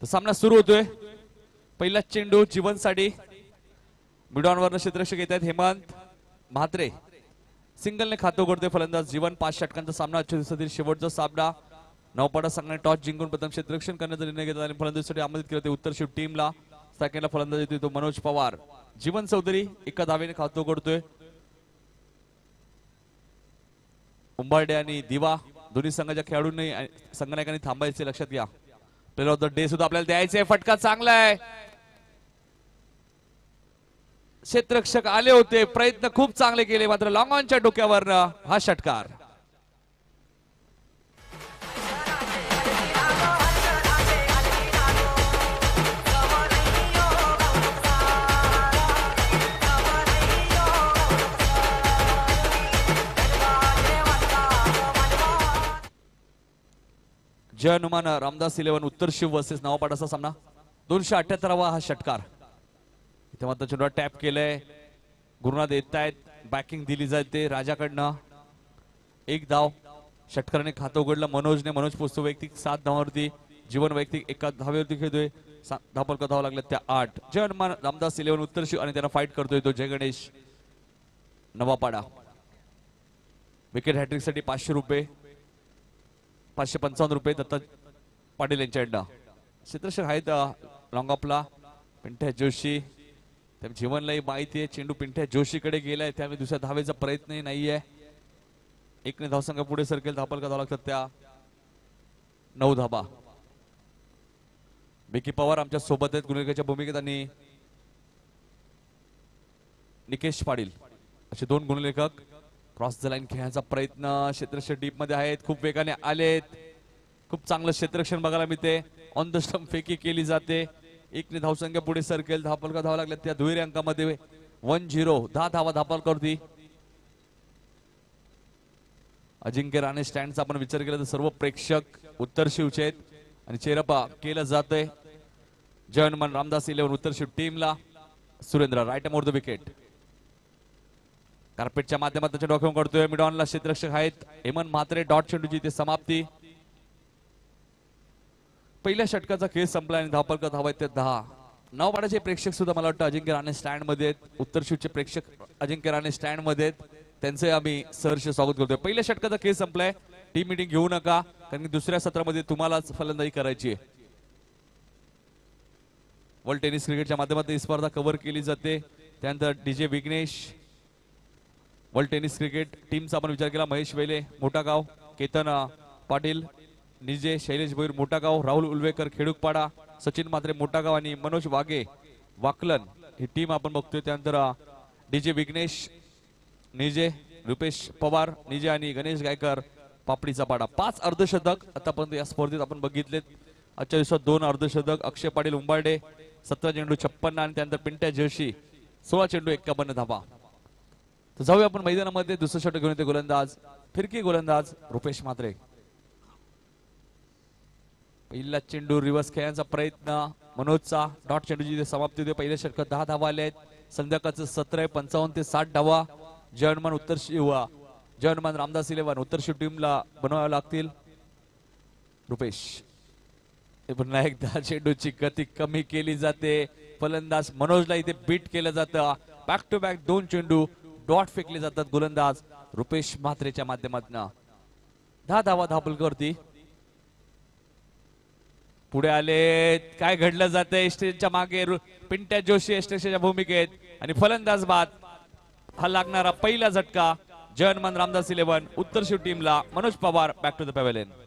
तर सामना सुरू होतोय। पहिला चेंडू जीवनसाठी मिडॉनवरनं क्षेत्ररक्षक येत आहेत हेमंत म्हात्रे। सिंगलने खातं उघडते फलंदाज जीवन। 5 षटकांचा सामना आजच्या दिवसातील शेवटचा सामना। नौपाडा संघाने टॉस जिंकून प्रथम क्षेत्ररक्षण करण्याचा निर्णय घेतला आणि फलंदाजीसाठी आमंत्रित केले ते उत्तर शिव टीमला। सेकंडला फलंदाज येतोय तो मनोज पवार। जीवन चौधरी एका धावेने खातं उघडतोय। उंबारडे आणि दिवा दोन्ही संघाच्या खेळाडूंनी संघनायकांनी थांबायचे लक्षात घ्या। प्लेयर ऑफ द डे सुद्धा आपल्याला द्यायचे। फटका चांगला आहे। क्षेत्ररक्षक आले होते, प्रयत्न खूप चांगले केले, मात्र लॉंग ऑनच्या डोक्यावरनं हा षटकार। जय हनुमान रामदास 11 उत्तर शिव वर्सेस नवापाडाचा सामना। 278वा हा षटकार। इथे मात्र चेंडू टॅप केलंय, गुरुनाथ येत आहेत, बॅकिंग दिली जाते राजाकडनं। एक धाव षटकाराने खातं उघडलं मनोजने। मनोज पोचतो वैयक्तिक 7 धावांवरती, जीवन वैयक्तिक एका धावेवरती खेळतोय। धावपलका धावा लागल्या त्या 8। जय हनुमान रामदास 11 उत्तर शिव आणि त्यांना फाईट करतोय तो जय गणेश नवापाडा। विकेट हॅट्रिक साठी 500 रुपये, 555 रुपये दत्ता पाटील यांच्याकडनं। क्षेत्ररक्षक आहेत लॉंग ऑफला पिंट्या जोशी। त्या जीवनलाही माहिती आहे चेंडू पिंट्या जोशीकडे गेलाय, त्यामुळे दुसऱ्या धावेचा प्रयत्नही नाहीये। एकने धावसंघ पुढे सरकेल, धावपलका धावा लागतात त्या 9 धाबा। विकी पवार आमच्या सोबत आहेत गुणलेखकाच्या भूमिकेत आणि निकेश पाटील असे 2 गुणलेखक। क्रॉस द लाईन खेळण्याचा प्रयत्न, क्षेत्ररक्षक डीप मध्ये आहेत, खूप वेगाने आलेत, खूप चांगलं क्षेत्ररक्षण बघायला मिळते। ऑन द स्टंप फेकी केली जाते, एकने धावसंख्या पुढे सरकेल, धावपलका धावा लागल्या त्या दुहेरी अंकामध्ये 1-0। 10 धावा धावपलकावरती। अजिंक्य राणे स्टँडचा आपण विचार केला तर सर्व प्रेक्षक उत्तर शिवचे आहेत आणि चेरपा केलं जातंय जय हनुमान रामदास 11 उत्तर शिव टीमला। Surendra right more the wicket. कार्पेटच्या माध्यमातून डॉक्युमेंट करतोय मिडॉनला क्षेत्ररक्षक आहेत हेमंत म्हात्रे। डॉट चेंडूची इथे समाप्ती। पहिल्या षटकाचा खेळ संपला आणि धावपलका धावा आहेत 10। नवपाड्याचे प्रेक्षक सुद्धा मला वाटतं अजिंक्य राणे स्टँड मध्ये आहेत, उत्तर शिवचे प्रेक्षक अजिंक्य राणे स्टँड मध्ये आहेत, त्यांचे आम्ही सहर्ष स्वागत करतोय। पहिल्या षटकाचा खेळ संपलाय, टीम मीटिंग घेऊ नका कारण की दुसऱ्या सत्रामध्ये तुम्हालाच फलंदाजी करायची आहे। वर्ल्ड टेनिस क्रिकेटच्या माध्यमातून ही स्पर्धा कव्हर केली जाते। त्यानंतर DJ Vighnesh world tennis cricket टीमचा आपण विचार केला महेश वेले मोठागाव, केतन पाटील निजे, शैलेश भोईर मोठागाव, राहुल उल्वेकर खेडूकपाडा, सचिन म्हात्रे मोठागाव आणि मनोज वाघे वाकलन ही टीम आपण बघतोय। त्यानंतर डीजे विघ्नेश निजे, रुपेश पवार निजे आणि गणेश गायकर पापडीचा पाडा। 5 अर्धशतक आतापर्यंत या स्पर्धेत आपण बघितलेत। आजच्या दिवसात 2 अर्धशतक अक्षय पाटील उंबारडे 17 चेंडू 56 आणि त्यानंतर पिंट्या जोशी 16 चेंडू 51 धावा। तर जाऊया आपण मैदानामध्ये दुसरं षटक घेऊन येते गोलंदाज फिरकी गोलंदाज रुपेश म्हात्रे। पहिला चेंडू रिव्हर्स खेळण्याचा प्रयत्न मनोजचा। डॉट चेंडूची समाप्ती होते। पहिल्या षटकात 10 धावा आल्या आहेत। संध्याकाळचं 17 55 ते 60 धावा जय हनुमान उत्तर शिव जय हनुमान रामदास 11 उत्तर शिव टीमला बनवाव्या लागतील। रुपेश पुन्हा एकदा चेंडूची गती कमी केली जाते। फलंदाज मनोजला इथे बीट केलं जातं। बॅक टू बॅक 2 चेंडू डॉट फेकले जातात गोलंदाज रुपेश म्हात्रेच्या माध्यमातून। 10 धावा धावपलकावरती। पुढे आले, काय घडलं जातंय स्टेजच्या मागे पिंट्या जोशी स्टेजच्या भूमिकेत आणि फलंदाज बाद। हा लागणारा पहिला झटका जय हनुमान रामदास 11 उत्तर शिव टीमला। Manoj Pawar back to the pavilion.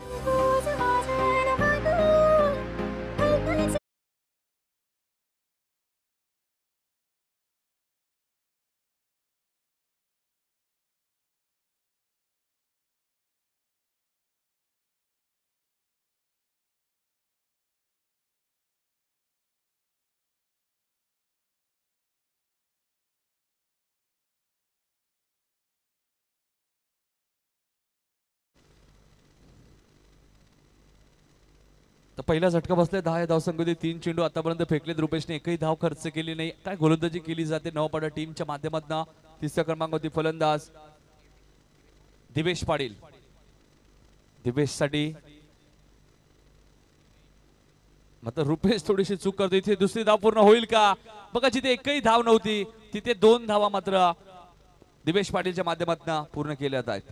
तर पहिला झटका बसलाय 10 धावसंख्येमध्ये 3 चेंडू आतापर्यंत फेकलेत। रुपेशने एकही धाव खर्च केली नाही। काय गोलंदाजी केली जाते नवापाडा टीमच्या माध्यमातून। तिसऱ्या क्रमांकावरती फलंदाज दिवेश पाटील। दिवेश साठी मात्र रुपेश थोडीशी चूक करतो इथे दुसरी धाव पूर्ण होईल का बघा जिथे एकही धाव नव्हती तिथे 2 धावा मात्र दिवेश पाटीलच्या माध्यमातून पूर्ण केल्या जात आहेत.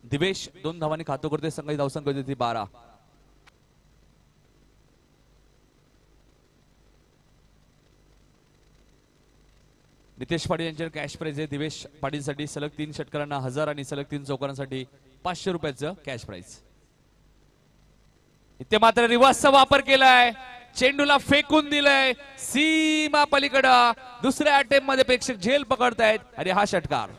दिवेश 2 धावांनी खातो करते संघाची धावसंख्या होती 12. नितेश पाटील यांच्यावर कॅश प्राइज आहे. दिवेश पाटीलसाठी सलग 3 षटकारांना 1000 आणि सलग 3 चौकारांसाठी 500 रुपयाचं कॅश प्राइज. इथे मात्र रिव्हर्सचा वापर केलाय चेंडूला फेकून दिलंय सीमा पलीकडं दुसऱ्या अटेम्प्ट मध्ये प्रेक्षक झेल पकडतायत आणि हा षटकार.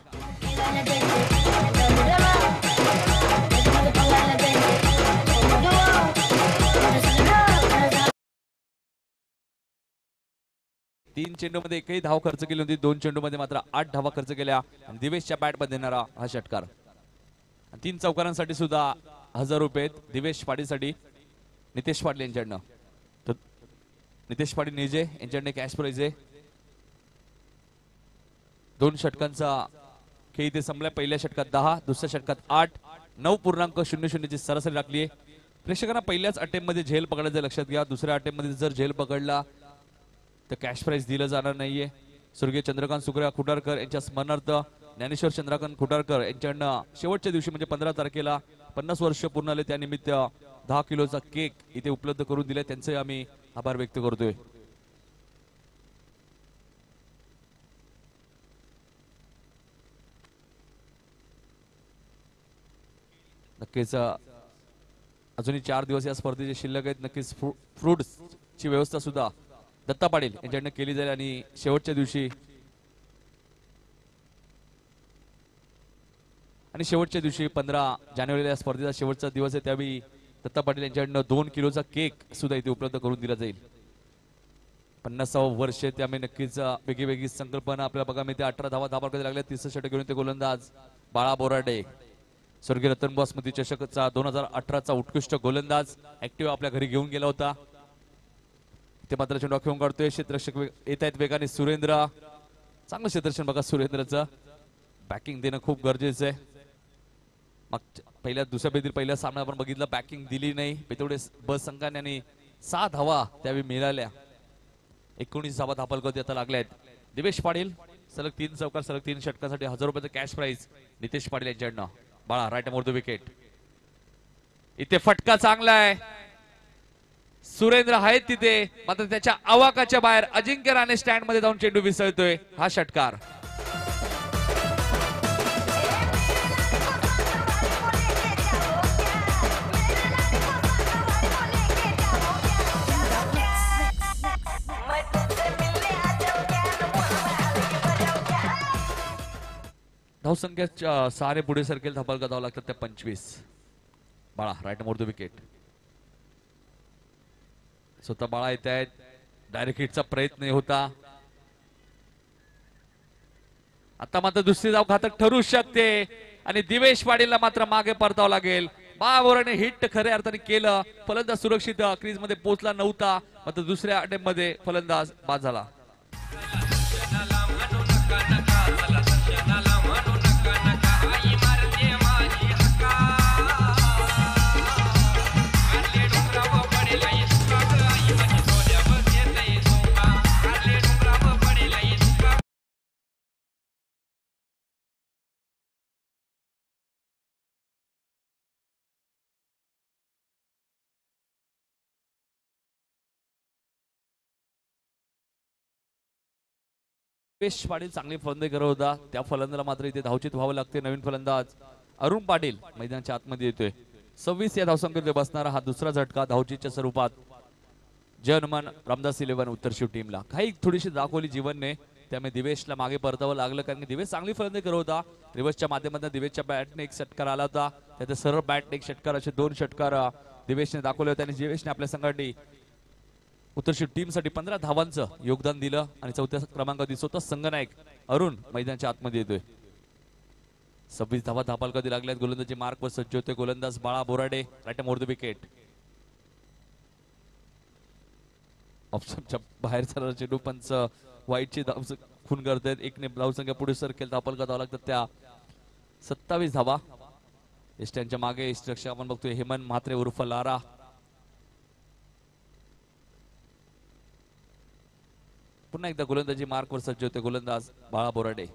तीन चेंडूमध्ये एकही धाव खर्च केली होती. 2 चेंडूमध्ये मात्र 8 धावा खर्च केल्या आणि दिवेशच्या बॅट मध्ये येणारा हा षटकार. 3 चौकारांसाठी सुद्धा 1000 रुपये दिवेश पाटीलसाठी नितेश पाटील यांच्याकडनं. तर नितेश पाटील निजे यांच्याकडे कॅश प्राइज आहे. 2 षटकांचा खेळ इथे संपलाय. पहिल्या षटकात 10 दुसऱ्या षटकात 8 9.00 ची सरासरी राखली आहे. प्रेक्षकांना पहिल्याच अटेम्प्ट मध्ये झेल पकडायचं लक्षात घ्या. दुसऱ्या अटेम्प्ट मध्ये जर झेल पकडला तर कॅश प्राइज दिलं जाणार नाहीये. स्वर्गीय चंद्रकांत सुकऱ्या खुटारकर यांच्या स्मरणार्थ ज्ञानेश्वर चंद्रकांत खुटारकर यांच्याकडनं शेवटच्या दिवशी म्हणजे 15 तारखेला 50 वर्ष पूर्ण झाले त्यानिमित्त 10 किलोचा केक इथे उपलब्ध करून दिले. त्यांचे आम्ही आभार व्यक्त करतोय. नक्कीच अजूनही 4 दिवस या स्पर्धेचे शिल्लक आहेत. नक्कीच फ्रूट्सची व्यवस्था सुद्धा दत्ता पाटील यांच्याकडनं केली जाईल आणि शेवटच्या दिवशी आणि शेवटच्या दिवशी 15 जानेवारीला या स्पर्धेचा शेवटचा दिवस आहे त्यावेळी दत्ता पाटील यांच्याकडनं 2 किलोचा केक सुद्धा इथे उपलब्ध करून दिला जाईल. 50वे वर्ष त्यामुळे नक्कीच वेगळी संकल्पना आपल्याला बघा मिळते. 18 धावा धाबा लागल्या. 30 षटक घेऊन ते गोलंदाज बाळा बोराडे स्वर्गीय रतनबुवा स्मृती चषकचा 2018चा उत्कृष्ट गोलंदाज ऍक्टिव्ह आपल्या घरी घेऊन गेला होता. ते मात्र चेंडू खेळून काढतोय. क्षेत्ररक्षक येत आहेत वेगाने. सुरेंद्र चांगलं क्षेत्ररक्षण बघा. सुरेंद्रचं बॅकिंग देणं खूप गरजेचं आहे. मग पहिल्या दुसऱ्या बेदील पहिल्या सामना आपण बघितलं बॅकिंग दिली नाही. तेवढे बस संघाने आणि 6 धावा त्यावेळी मिळाल्या. 19 धावा धापलगती आता लागल्या आहेत. दिवेश पाटील सलग 3 चौकार सलग 3 षटकांसाठी 1000 रुपयाचं कॅश प्राइज नितेश पाटील यांच्याकडनं. बाळा राईट मोर द विकेट. इथे फटका चांगला आहे. सुरेंद्र आहेत तिथे मात्र त्याच्या आवाकाच्या बाहेर अजिंक्य राणे स्टँड मध्ये जाऊन चेंडू विसळतोय. हा षटकार. धावसंख्या 6 पुढे सरकेल. धपाल धावा लागतात त्या 25. बाळा राईट मोर द विकेट. स्वतः बाळा येत आहेत. डायरेक्ट हिटचा प्रयत्न होता. आता मात्र दुसरी धाव घातक ठरू शकते आणि दिवेश पाटीलला मात्र मागे परतावं लागेल. बाळाबोराने हिट खऱ्या अर्थाने केलं. फलंदाज सुरक्षित क्रीज मध्ये पोहोचला नव्हता मात्र दुसऱ्या अटेम्प्ट मध्ये फलंदाज बाद झाला. दिवेश पाटील चांगली फलंदाजी करत होता. त्या फलंदाला मात्र इथे धावचित व्हावं लागते. नवीन फलंदाज अरुण पाटील मैदानाच्या आतमध्ये येतोय. 26 या धावसंख्येत बसणारा हा दुसरा झटका धावचीच्या स्वरूपात जनमन रामदास 11 उत्तरशिव टीमला. काही थोडीशी दाखवली जीवनने त्यामुळे दिवेशला मागे परतावं लागलं कारण की दिवेश चांगली फलंदाजी करत होता. रिव्हर्सच्या माध्यमातून दिवेशच्या बॅटने एक षटकार आला होता. त्याचे सरळ बॅटने एक षटकार असे 2 षटकार दिवेशने दाखवले होते आणि दिवेशने आपल्या संघासाठी उत्तरशिव टीम साठी 15 धावांचं योगदान दिलं आणि 4थ्या क्रमांकावरती स्वतः संघनायक अरुण मैदानाच्या आतमध्ये येतोय. 26 धावा धापालकधी लागल्यात. गोलंदाजी मार्क वर सज्ज होते गोलंदाज Bala Borade right more the wicket. ऑप्शनच्या बाहेरचा चेंडू पंच वाईटची धाव खून करतायत. एकने धावसंख्या पुढे सरकेल. धापालका धावा लागतात त्या 27 धावा. इष्टांच्या मागे इष्टरक्षक आपण बघतोय हेमंत म्हात्रे उर्फ लारा. पुन्हा एकदा गोलंदाजी मार्कवर सज्ज होते गोलंदाज बाळा बोराडे.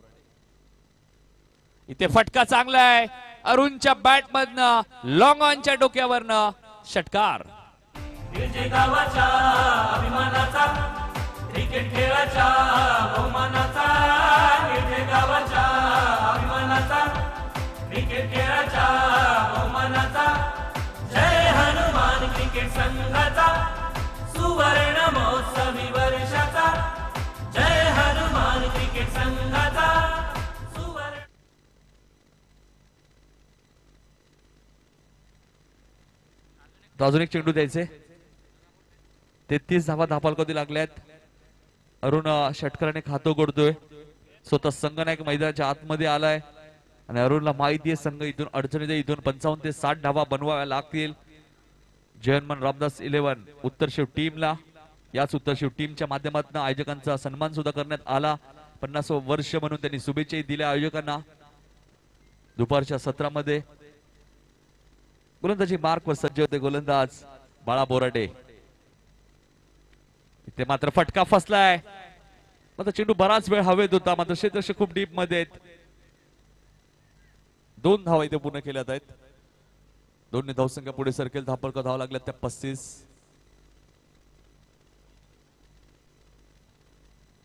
इथे फटका चांगला आहे अरुणच्या बॅट मधनं लॉंग ऑनच्या डोक्यावरनं षटकार. गावाच्या अभिमानाचा क्रिकेट खेळाच्या बहुमानाचा गावाच्या अभिमानाचा क्रिकेट खेळाच्या बहुमानाचा जय हनुमान क्रिकेट संघाचा सुवर्ण महोत्सवी वर्षाचा जय हनुमान क्रिकेट संघाचा सुवर्ण. अजून एक चेंडू द्यायचे. 33 धावा धापालकोती लागल्यात. अरुण षटकाराने खातो गोडतोय. स्वतः संघनायक मैदानाच्या आतमध्ये आलाय आणि अरुणला माहिती आहे संघ इथून अडचणीत इथून 55 ते 60 धावा बनवाव्या लागतील. जयनमन रामदास 11 उत्तरशिव टीमला याच उत्तरशिव टीमच्या माध्यमातून आयोजकांचा सन्मान सुद्धा करण्यात आला. 50वं वर्ष म्हणून त्यांनी शुभेच्छा दिल्या आयोजकांना. दुपारच्या सत्रामध्ये गोलंदाजी मार्कवर सज्ज होते गोलंदाज बाळा बोराडे. इथे मात्र फटका फसलाय. मात्र चेंडू बराच वेळ हवेत होता मात्र क्षेत्ररक्षक खूप डीप मध्ये आहेत. 2 धावा इथे पूर्ण केल्यात आहेत. दोन्ही धावसंख्या पुढे सरकेल. धापलकर धावा लागल्यात त्या 35.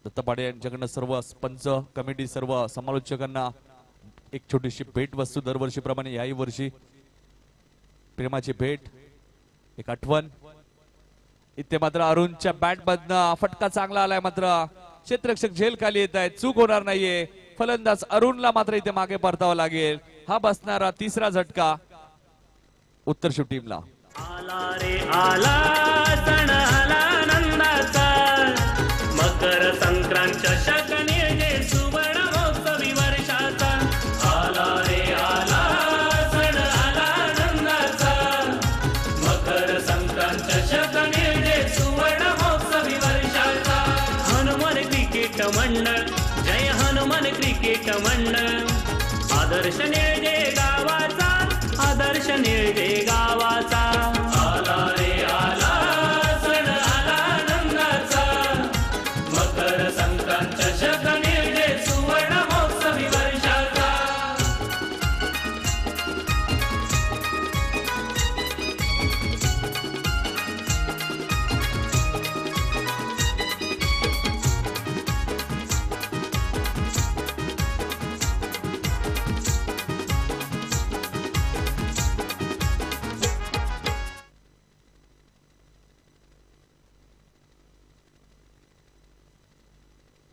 दत्तपाडे यांच्याकडनं सर्व पंच कमिटी सर्व समालोचकांना एक छोटीशी भेट वस्तू दरवर्षीप्रमाणे याही वर्षी प्रेमाची भेट एक आठवण. इथे मात्र अरुणच्या बॅट मधनं फटका चांगला आलाय मात्र क्षेत्ररक्षक झेल खाली येत आहेत. चूक होणार नाहीये. फलंदाज अरुणला मात्र इथे मागे परतावा लागेल. हा बसणारा तिसरा झटका उत्तरशिव टीमला. आला रे आला सण आला आनंदाचा मकर संक्रांत शकने सुवर्ण महोत्सवी वर्षाचा आला रे आला सण आला आनंदाचा मकर संक्रांत शकने सुवर्ण महोत्सवी वर्षाचा. हनुमान क्रिकेट मंडळ जय हनुमान क्रिकेट मंडळ आदर्श निळजे गावाचा आदर्श निळजे गावाचा आला रे आला सण आला आनंदाचा मकर संक्रांत चषक निळजे सुवर्ण महोत्सवी वर्षाचा.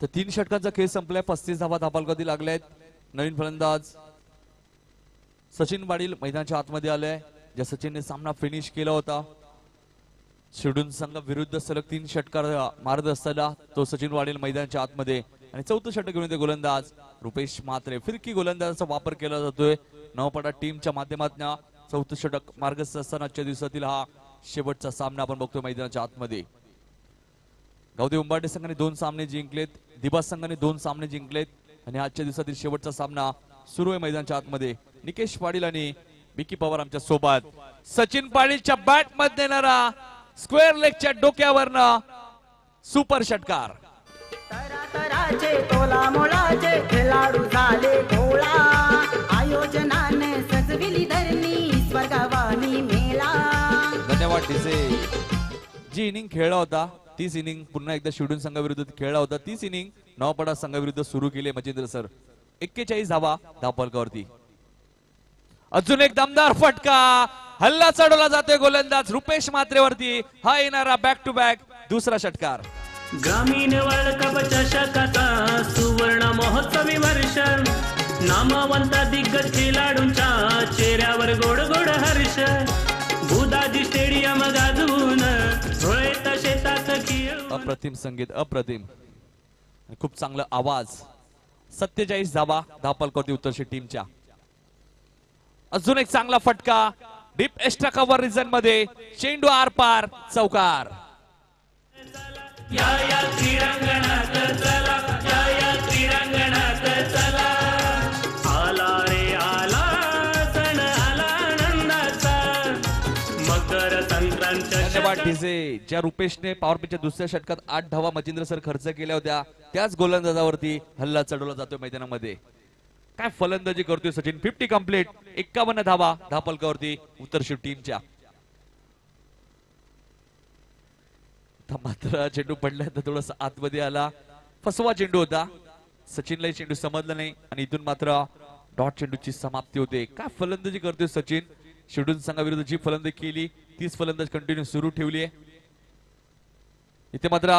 तर 3 षटकांचा खेळ संपलाय. 35 धावा धापालकोती लागल्यात. नवीन फलंदाज सचिन पाटील मैदानाच्या आतमध्ये आलाय. ज्या सचिनने सामना फिनिश केला होता. शिर्डून संघ विरुद्ध सलग 3 षटकार मारत असताना तो सचिन पाटील मैदानाच्या आतमध्ये आणि 4थं षटक घेऊन येते गोलंदाज रुपेश म्हात्रे. फिरकी गोलंदाजाचा वापर केला जातोय. नवपाडा टीमच्या माध्यमातून 4थं षटक मार्गस्थ असताना आजच्या दिवसातील हा शेवटचा सामना आपण बघतोय मैदानाच्या आतमध्ये. गावदेव उंबार्डे संघाने 2 सामने जिंकलेत. दिबास संघाने 2 सामने जिंकलेत आणि आजच्या दिवसातील शेवटचा सामना सुरू आहे मैदानाच्या आतमध्ये. निकेश पाटील आणि विकी पवार आमच्या सोबत. सचिन पाटीलच्या बॅट मध्ये येणारा स्क्वेअर लेगच्या डोक्यावरनं सुपर षटकार. तरातराचे तोला मोलाचे खेळाडू झाले गोळा आयोजनाने सजविली धरणी स्वर्गवानी मेला. धन्यवाद डीजे. जी इनिंग खेळला होता तीच इनिंग पुन्हा एकदा शिर्डून संघाविरुद्ध खेळला होता. तीच इनिंग नवपाडा संघाविरुद्ध सुरू केली मच्छिंद्र सर. 41 धावा धापालकावरती. अजून एक दमदार फटका. हल्ला चढवला जातोय गोलंदाज रुपेश म्हात्रेवरती. हा येणारा बॅक टू बॅक दुसरा षटकार. ग्रामीण वर्ल्ड कप चषकाचा सुवर्ण महोत्सवी वर्ष नामवंत दिग्गज खेळाडूंच्या चेहऱ्यावर गोड गोड हर्ष बुदाजी स्टेडियम गाजवून धुळेत शेतात अप्रतिम संगीत अप्रतिम खूप चांगला आवाज. 47 धावा धापालकोती उत्तरशी टीमच्या. अजून एक चांगला फटका डीप एक्स्ट्रा कव्हर रिजन मध्ये चेंडू आरपार चौकार. या क्रीडांगणात चला या क्रीडांगणात चला आला रे आला सण आला मकर संक्रांत धन्यवाद डीजे. ज्या रुपेशने पॉवर प्लेच्या दुसऱ्या षटकात 8 धावा मचिंद्र सर खर्च केल्या होत्या त्याच गोलंदाजावरती हल्ला चढवला जातोय मैदानामध्ये. काय फलंदाजी करतोय सचिन. 50 कंप्लीट, 51 धावा धापलकावरती उत्तरशिव टीमच्या. मात्र चेंडू पडल्यानंतर थोडस आतमध्ये आला, फसवा चेंडू होता. सचिनलाही चेंडू समजला नाही आणि इथून मात्र डॉट चेंडूची समाप्ती होते. काय फलंदाजी करतोय सचिन. शेड्यूल संघाविरुद्ध जी फलंदाजी केली तीच फलंदाजी कंटिन्यू सुरू ठेवली आहे. इथे मात्र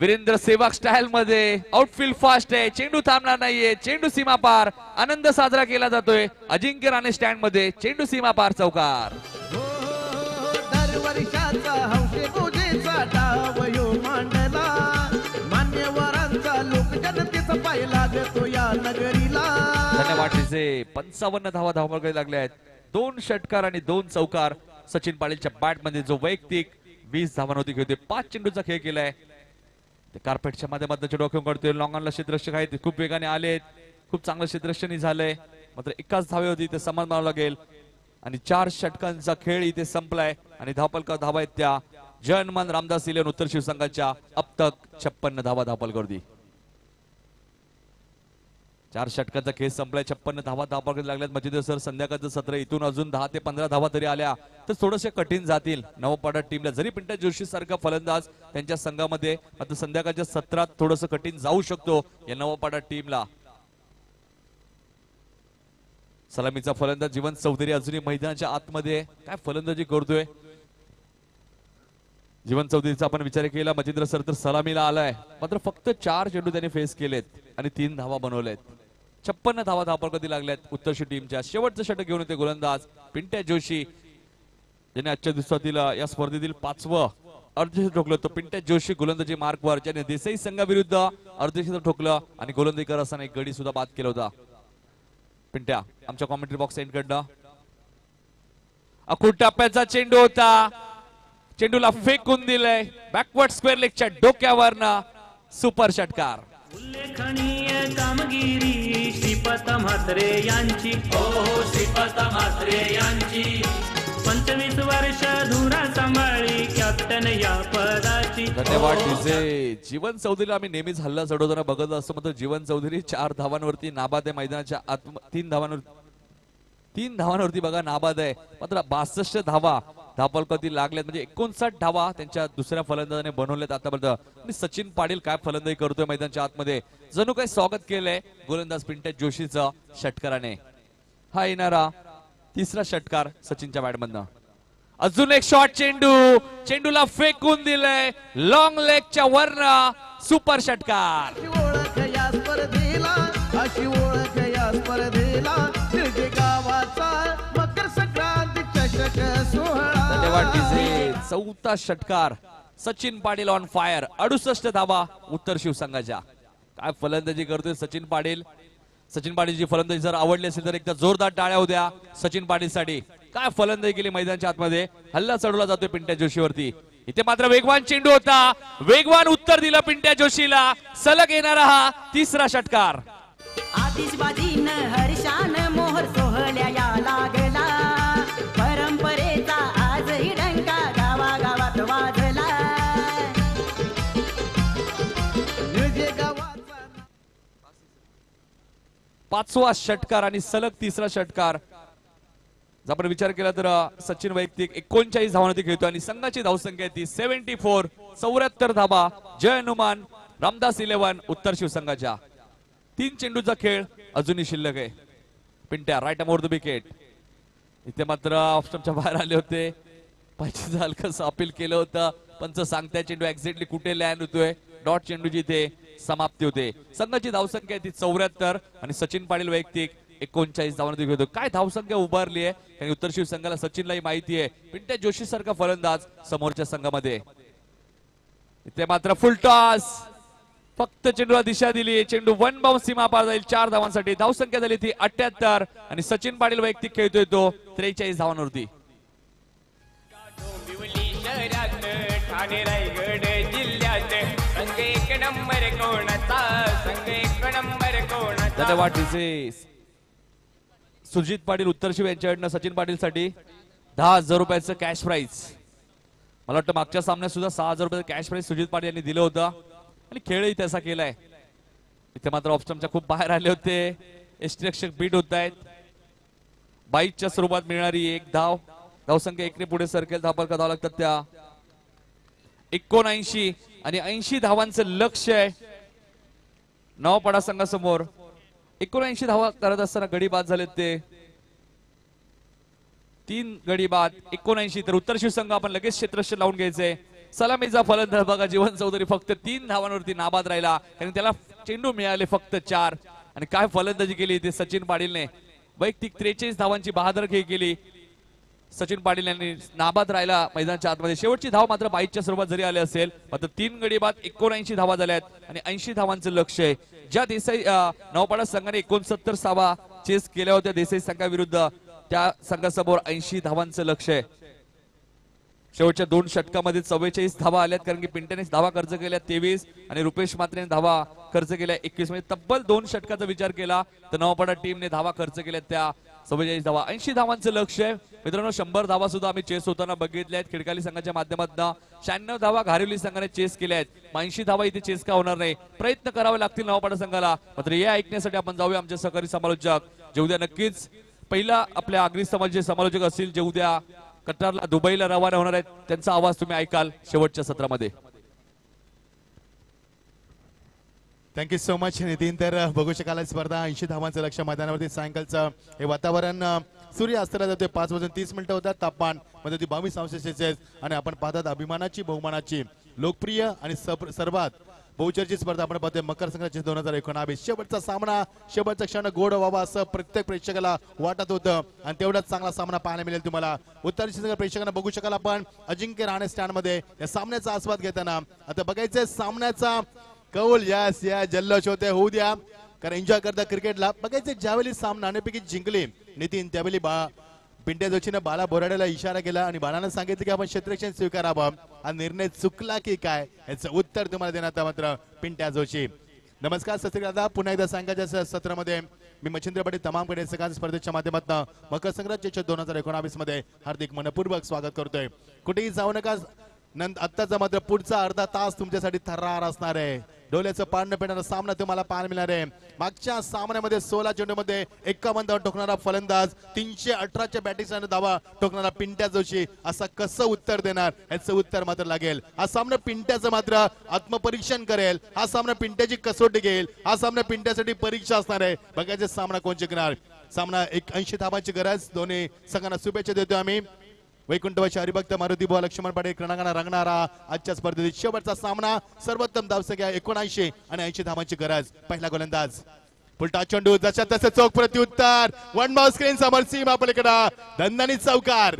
वीरेंद्र सेवाग स्टाईल मध्ये आउटफील्ड फास्ट आहे, चेंडू थांबणार नाहीये, चेंडू सीमा पार, आनंद साजरा केला जातोय. अजिंक्य राणे स्टँड मध्ये चेंडू सीमा पार, चौकार. दरवर्षाचा हौशे पूजेचा डाव यो मांडला, मान्यवरांचा लोक जनतेचा पाय लागतो या नगरीला. धन्यवाद डीजे. 55 धावा धावपळ लागल्या आहेत. 2 षटकार आणि 2 चौकार सचिन पाटीलच्या बॅट मध्ये, जो वैयक्तिक 20 धावांवरती खेळतोय. 5 चेंडूचा खेळ केलाय. ते कार्पेटच्या माध्यमातून चेंडू खेळून काढतोय. लॉंगॉनला क्षेत्ररक्षक आहेत, खूप वेगाने आलेत, खूप चांगलं क्षेत्ररक्षण झालंय. मात्र एकाच धावे होती, ते समान मानावं लागेल. आणि 4 षटकांचा खेळ इथे संपलाय आणि धावपलका धावा आहेत त्या जयहनुमान रामदास इलेवन उत्तर शिवसंघाच्या. अब तक 56 धावा धावपलकरती. 4 षटकांचा खेळ संपलाय, 56 धावा धावपलकर लागल्यात. मचिंद्र सर संध्याकाळचं सत्र, इथून अजून 10 ते 15 धावा तरी आल्या तर थोडेसे कठीण जातील नवपाडा टीमला. जरी पिंट्या जोशी सारखा फलंदाज त्यांच्या संघामध्ये, आता संध्याकाळच्या सत्रात थोडस कठीण जाऊ शकतो या नवपाडा टीमला. सलामीचा फलंदाज जीवन चौधरी अजूनही मैदानाच्या आतमध्ये. काय फलंदाजी करतोय जीवन चौधरीचा आपण विचार केला. मचिंद्र सर तर सलामीला आलाय, मात्र फक्त 4 चेंडू त्यांनी फेस केलेत आणि 3 धावा बनवलेत. 56 धावा धावपळकती लागल्यात उत्तरशी टीमच्या. शेवटचं षटक घेऊन येते गोलंदाज पिंट्या जोशी, ज्याने आजच्या दिवसातील या स्पर्धेतील 5वं अर्धशतक ठोकलं. तो पिंट्या जोशी गोलंदाजी मार्कवर, ज्याने देसाई संघाविरुद्ध अर्धशतक ठोकलं आणि गोलंदाजी करत असताना एक गडी सुद्धा बाद केला होता. पिंट्या आमच्या कॉमेंट्री बॉक्स एंड कडनं अखूट टप्प्याचा चेंडू होता, चेंडूला फेकून दिलंय बॅकवर्ड स्क्वेअर लेगच्या डोक्यावरनं. सुपर षटकार. उल्लेखनीय कामगिरी श्रीपत म्हात्रे यांची, हो श्रीपत म्हात्रे यांची. 25 वर्ष धुरा सांभाळी कॅप्टन या पदाची. धन्यवाद डीजे. जीवन चौधरीला आम्ही नेहमीच हल्ला चढवताना बघत असतो, मात्र जीवन चौधरी 4 धावांवरती नाबाद आहे. मैदानाच्या आत 3 धावांवरती बघा नाबाद आहे. मात्र 62 धावा धावपलकती लागल्यात, म्हणजे 59 धावा त्यांच्या दुसऱ्या फलंदाजाने बनवल्यात आतापर्यंत. आणि सचिन पाटील काय फलंदाजी करतोय मैदानाच्या आतमध्ये, जणू काही स्वागत केलंय गोलंदाज पिंट्या जोशीचं षटकाराने. हा येणारा 3रा षटकार सचिनच्या बॅटमधनं. अजून एक शॉट चेंडू, चेंडूला फेकून दिलंय लॉंग लेगच्या वरनं. सुपर षटकार. अशी ओळख या स्पर्धेला, अशी ओळख या स्पर्धेला, शिर्डी गावाचा मकर संक्रांत चषक सोहळा. धन्यवाद डीजे. 4था षटकार. Sachin Patil on fire. 68 धावा उत्तर शिवसंघाच्या. काय फलंदाजी करतोय सचिन पाटील. सचिन पाटीलची फलंदाजी जर आवडली असेल तर एकदा जोरदार टाळ्या होत्या सचिन पाटीलसाठी. काय फलंदाजी केली मैदानाच्या आतमध्ये. हल्ला चढवला जातोय पिंट्या जोशीवरती. इथे मात्र वेगवान चेंडू होता, वेगवान उत्तर दिलं पिंट्या जोशीला. सलग येणारा हा 3रा षटकार. आतिषबाजीनं हर्षान मोहर सोहळ्या या लागला, परंपरेचा आजही डंका गावागावात वाजला. निर्जे गावाचा 5वा षटकार आणि सलग 3रा षटकार. जर आपण विचार केला तर सचिन वैयक्तिक 39 धावांवरती खेळतो आणि संघाची धावसंख्या ती 74. 74 धावा जय हनुमान रामदास इलेवन उत्तर शिवसंघाच्या. 3 चेंडूचा खेळ अजूनही शिल्लक आहे. Pintya right more the wicket. इथे मात्र ऑप्शनच्या बाहेर आले होते. पाहिजे हलकस अपील केलं होतं, पंच सांगताय चेंडू एक्झॅक्टली कुठे लँड होतोय. डॉट चेंडूची इथे समाप्ती होते. संघाची धावसंख्या ती 74 आणि सचिन पाटील वैयक्तिक 39 धावांवरती खेळतो. काय धावसंख्या उभारली आहे, कारण उत्तर शिवसंघाला सचिनलाही माहिती आहे पिंट्या जोशी सारखा फलंदाज समोरच्या संघामध्ये. इथे मात्र फुल टॉस. फक्त चेंडूला दिशा दिली, चेंडू 1 बाउंस सीमा पार जाईल 4 धावांसाठी. धावसंख्या झाली ती 78 आणि सचिन पाटील वैयक्तिक खेळतोय तो 43 धावांवरती. डोंबिवली शहरात ठाणे रायगड जिल्ह्यात संघ 1 नंबर कोणाचा, संघ 1 नंबर कोणाचा. धन्यवाद डीजे. सुजित पाटील उत्तर शिव यांच्याकडनं सचिन पाटील साठी 10,000 रुपयाचं कॅश प्राइज. मला वाटतं मागच्या सामन्यात सुद्धा 6,000 रुपयाचं कॅश प्राइज सुजित पाटील यांनी दिलं होतं आणि खेळही त्याचा केलाय. इथे मात्र ऑप्शनच्या खूप बाहेर आले होते. यष्टीरक्षक बीट होत आहेत. 22च्या स्वरूपात मिळणारी एक धाव. धावसंख्या 1 ने पुढे सरकेल. धापल धावा लागतात त्या 79 आणि 80 धावांचं लक्ष आहे नवपाडा संघासमोर. 79 धावा करत असताना गडी बाद झालेत ते 3 गडी बाद. 79 तर उत्तर शिवसंघ आपण लगेच क्षेत्ररक्षण लावून घ्यायचंय. सलामीचा फलंदाज बघा जीवन चौधरी फक्त 3 धावांवरती नाबाद राहिला कारण त्याला चेंडू मिळाले फक्त 4. आणि काय फलंदाजी केली ते सचिन पाटीलने. वैयक्तिक 43 धावांची बहादरकी केली. सचिन पाटील यांनी नाबाद राहिला मैदानाच्या आतमध्ये. शेवटची धाव मात्र 22च्या स्वरूपात जरी आले असेल मात्र 3 गडी बाद 79 धावा झाल्यात आणि 80 धावांचं लक्ष आहे. ज्या देसाई नवपाडा संघाने 69 धावा चेस केल्या होत्या देसाई संघाविरुद्ध त्या संघासमोर 80 धावांचं लक्ष आहे. शेवटच्या 2 षटकामध्ये 44 धावा आल्यात कारण की पिंट्याने धावा खर्च केल्या 23 आणि रुपेश मात्रेने धावा खर्च केल्या 21. म्हणजे तब्बल 2 षटकाचा विचार केला तर नवपाडा टीमने धावा खर्च केल्या त्या 44 धावा. 80 धावांचं लक्ष आहे मित्रांनो. 100 धावा सुद्धा आम्ही चेस होताना बघितल्या आहेत खिडकाली संघाच्या माध्यमातून. 96 धावा घारिवली संघाने चेस केल्या आहेत. 80 धावा इथे चेस का होणार नाही. प्रयत्न करावे लागतील नवपाडा संघाला. मात्र हे ऐकण्यासाठी आपण जाऊया आमचे सहकारी समालोचक जे उद्या नक्कीच पहिला आपल्या आगरी समाजाचे समालोचक असतील जे उद्या कतारला दुबईला रवाना होणार आहेत. त्यांचा आवाज तुम्ही ऐकाल शेवटच्या सत्रामध्ये. Thank you so much Nitin. तर बघू शकाल स्पर्धा 80 धावांचं लक्ष मैदानावरती. सायंकाळचं हे वातावरण सूर्य अस्ताला जाते 5:30 होतात. तापमान मध्ये 22°C आणि आपण पाहतात अभिमानाची बहुमानाची लोकप्रिय आणि सर्वात बहुचर्चित स्पर्धा आपण पाहतोय मकर संक्रांतीचे 2019. शेवटचा सामना शेवटचा क्षण गोड व्हावा असं प्रत्येक प्रेक्षकाला वाटत होतं आणि तेवढाच चांगला सामना पाहायला मिळेल तुम्हाला. उत्तर संघ प्रेक्षकांना बघू शकाल आपण अजिंक्य राणे स्टँड मध्ये या सामन्याचा आस्वाद घेताना. आता बघायचंय सामन्याचा कौल यास या जल्लोष होते होऊ द्या कारण एन्जॉय करता क्रिकेटला. बघायचं ज्यावेळी सामना अनेकपैकी जिंकले नितीन त्यावेळी पिंट्या जोशीनं बाला बोराड्याला इशारा केला आणि बालानं सांगितलं की आपण क्षेत्ररक्षण स्वीकारावं. हा निर्णय चुकला की काय याचं उत्तर तुम्हाला देण्यात मात्र पिंट्या जोशी. नमस्कार सत्रिकादा. पुन्हा एकदा सांगायच्या सत्रामध्ये मी मच्छिंद्र पाटील तमामकडे सगळ्या स्पर्धेच्या माध्यमातून मकर संक्रांतीच्या 2019 मध्ये हार्दिक मनपूर्वक स्वागत करतोय. कुठेही जाऊ नका. आत्ताचा मात्र पुढचा अर्धा तास तुमच्यासाठी थरार असणार आहे. डोल्याचं पाडणं पेटणारा सामना तुम्हाला पाहायला मिळणार आहे. मागच्या सामन्यामध्ये 16 चेंडूमध्ये 51 धावा ठोकणारा फलंदाज 318च्या बॅटिंग धावा ठोकणारा पिंट्या जोशी असं कसं उत्तर देणार याचं उत्तर मात्र लागेल. हा सामना पिंट्याचं मात्र आत्मपरीक्षण करेल. हा सामना पिंट्याची कसोटी घेईल. हा सामना पिंट्यासाठी परीक्षा असणार आहे. बघायचं सामना कोण जिंकणार. सामना 80 धावांची गरज. दोन्ही संघांना शुभेच्छा देतो आम्ही. वैकुंठवासी हरिभक्त मारुती बुवा लक्ष्मण पाटील क्रणांगणा रंगणारा आजच्या स्पर्धेतील शेवटचा सामना. सर्वोत्तम धावसंख्या 79 आणि 80 धावांची गरज. पहिला गोलंदाज पुलटा चेंडू जशा तसे चौक प्रत्युत्तर. वन बाउल स्क्रीन समोर सीमा आपल्याकडे दणदणीत चौकार.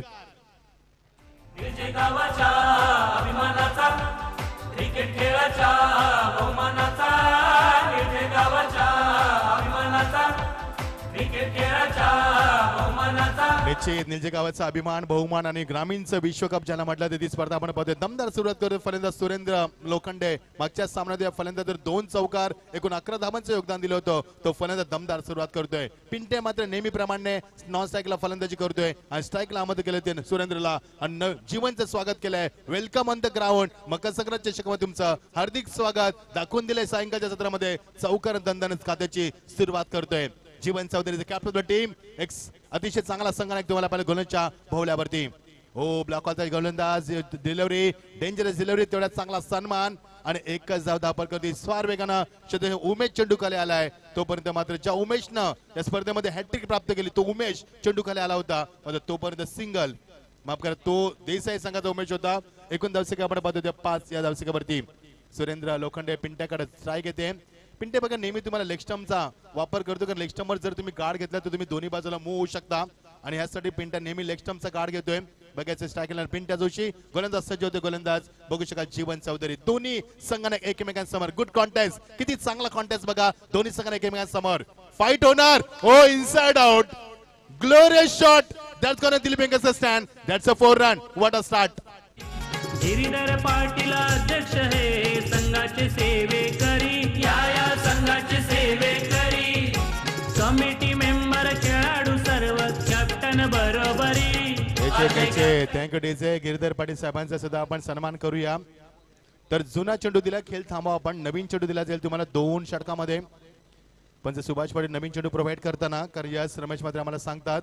गावाच्या अभिमानाचा क्रिकेट खेळाच्या बहुमानाचा गावाच्या अभिमानाचा क्रिकेट खेळाच्या बहुमानाचा. निश्चित निजे गावाचा अभिमान बहुमान आणि ग्रामीणचं विश्वकप ज्याला म्हटलं ती स्पर्धा आपण पाहतोय. दमदार सुरुवात करतो फलंदाज सुरेंद्र लोखंडे. मागच्या सामन्यात या फलंदाज 2 चौकार एकूण 11 धावांचं योगदान दिलं होतं. तो फलंदाज दमदार सुरुवात करतोय. पिंटे मात्र नेहमीप्रमाणे नॉन स्ट्राईकला फलंदाजी करतोय आणि स्ट्राईकला आमंत्रित केलं ते सुरेंद्रला आणि जीवनचं स्वागत केलंय. Welcome on the ground. Makar Sankrant चषकामध्ये तुमचं हार्दिक स्वागत. दाखवून दिलंय सायंकाळच्या सत्रामध्ये चौकार दणदणीत खात्याची सुरुवात करतोय Jeevan Chaudhari captain of the team. एक अतिशय चांगला संघटक तुम्हाला पाहिलं गोलंदाजच्या भोवल्यावरती. हो ब्लॉक ऑलचा गोलंदाज डिलिव्हरी डेंजरस डिलिव्हरी तेवढा चांगला सन्मान आणि एकच धाव दाखल करते स्वार वेगानं. उमेश चेंडूखाली आलाय तोपर्यंत मात्र ज्या उमेशनं या स्पर्धेमध्ये हॅट्रिक प्राप्त केली तो उमेश चेंडूखाली आला होता मात्र तोपर्यंत सिंगल माफ करा तो देसाई संघाचा उमेश होता. एकूण धावसंख्या आपण पाहतो 5 या धावसंख्येवरती सुरेंद्र लोखंडे पिंट्याकडे स्ट्राईक येते. पिंटे बघा नेहमी तुम्हाला लेग स्टंपचा वापर करतो कारण लेग स्टंपवर जर तुम्ही गार्ड घेतला तर तुम्ही दोन्ही बाजूला मूव्ह होऊ शकता आणि ह्यासाठी पिंट्या नेहमी लेग स्टंपचा गार्ड घेतोय. बघायचं स्ट्राईकला पिंट्या जोशी गोलंदाज सज्ज होते. गोलंदाज बघू शकाल जीवन चौधरी. दोन्ही संघाने एकमेकांसमोर गुड कॉन्टेस्ट. किती चांगला कॉन्टेस्ट बघा. दोन्ही संघाने एकमेकांसमोर फाईट होणार. हो inside out glorious shot. That's gonna Dilip वेंकटचा stand. That's a 4 run. What a start. Giridhar Patil अध्यक्ष हे संघाचे सेवेकरी. या संघाचे सेवेकरी. कमिटी मेंबर खेळाडू सर्व कॅप्टन बरोबरी. Thank you thank you DJ Giridhar Patil साहेबांचा सुद्धा आपण सन्मान करूया. तर जुना चेंडू दिला, खेळ थांबवा. आपण नवीन चेंडू दिला जाईल तुम्हाला 2 षटकामध्ये. पण सुभाष पाटील नवीन चेंडू प्रोव्हाइड करताना यस रमेश मात्र आम्हाला सांगतात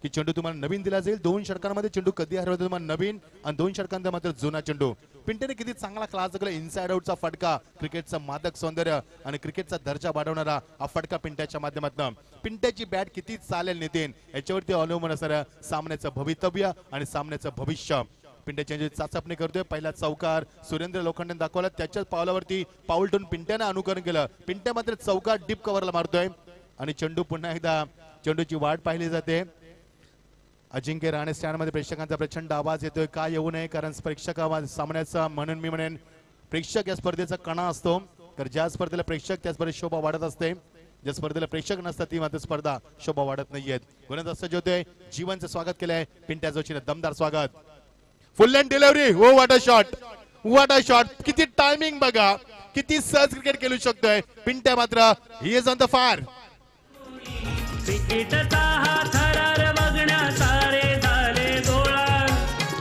की चेंडू तुम्हाला नवीन दिला जाईल. 2 षटकांमध्ये चेंडू कधी हरवतो तुम्हाला नवीन, आणि 2 षटकांचा मात्र जुना चेंडू. पिंटेने किती चांगला क्लास दाखवला. इनसाइड आउटचा फटका, क्रिकेटचं मादक सौंदर्य आणि क्रिकेटचा दर्जा वाढवणारा हा फटका पिंट्याच्या माध्यमातून. पिंट्याची बॅट किती चालेल नितीन, याच्यावरती अवलंबून असणाऱ्या सामन्याचं भवितव्य आणि सामन्याचं भविष्य. पिंट्या चेंडू चाचपणी करतोय. पहिला चौकार सुरेंद्र लोखंडेने दाखवला, त्याच्याच पावलावरती पाऊल ठेवून पिंट्याने अनुकरण केलं. पिंट्या मात्र चौकार डीप कव्हरला मारतोय आणि चेंडू पुन्हा एकदा चेंडूची वाट पाहिली जाते. अजिंक्य राणे स्टँड मध्ये प्रेक्षकांचा प्रचंड आवाज येतोय. का येऊ नये, कारण प्रेक्षक आवाज सामन्याचा म्हणून मी म्हणेन प्रेक्षक या स्पर्धेचा कणा असतो. तर ज्या स्पर्धेला प्रेक्षक त्या स्पर्धेत शोभा वाढत असते. ज्या स्पर्धेला प्रेक्षक नसतात ती मात्र स्पर्धा शोभा वाढत नाहीयेत. गोलंदाज सज्ज होतोय. जीवनचं स्वागत केलंय पिंट्या जोशीने, दमदार स्वागत. Full and delivery. हो what a shot, what a shot. किती टायमिंग बघा, किती सहज क्रिकेट खेळू शकतोय पिंट्या. मात्र he is on the far. क्रिकेटचा हा थरार बघण्या सारे झाले गोळा.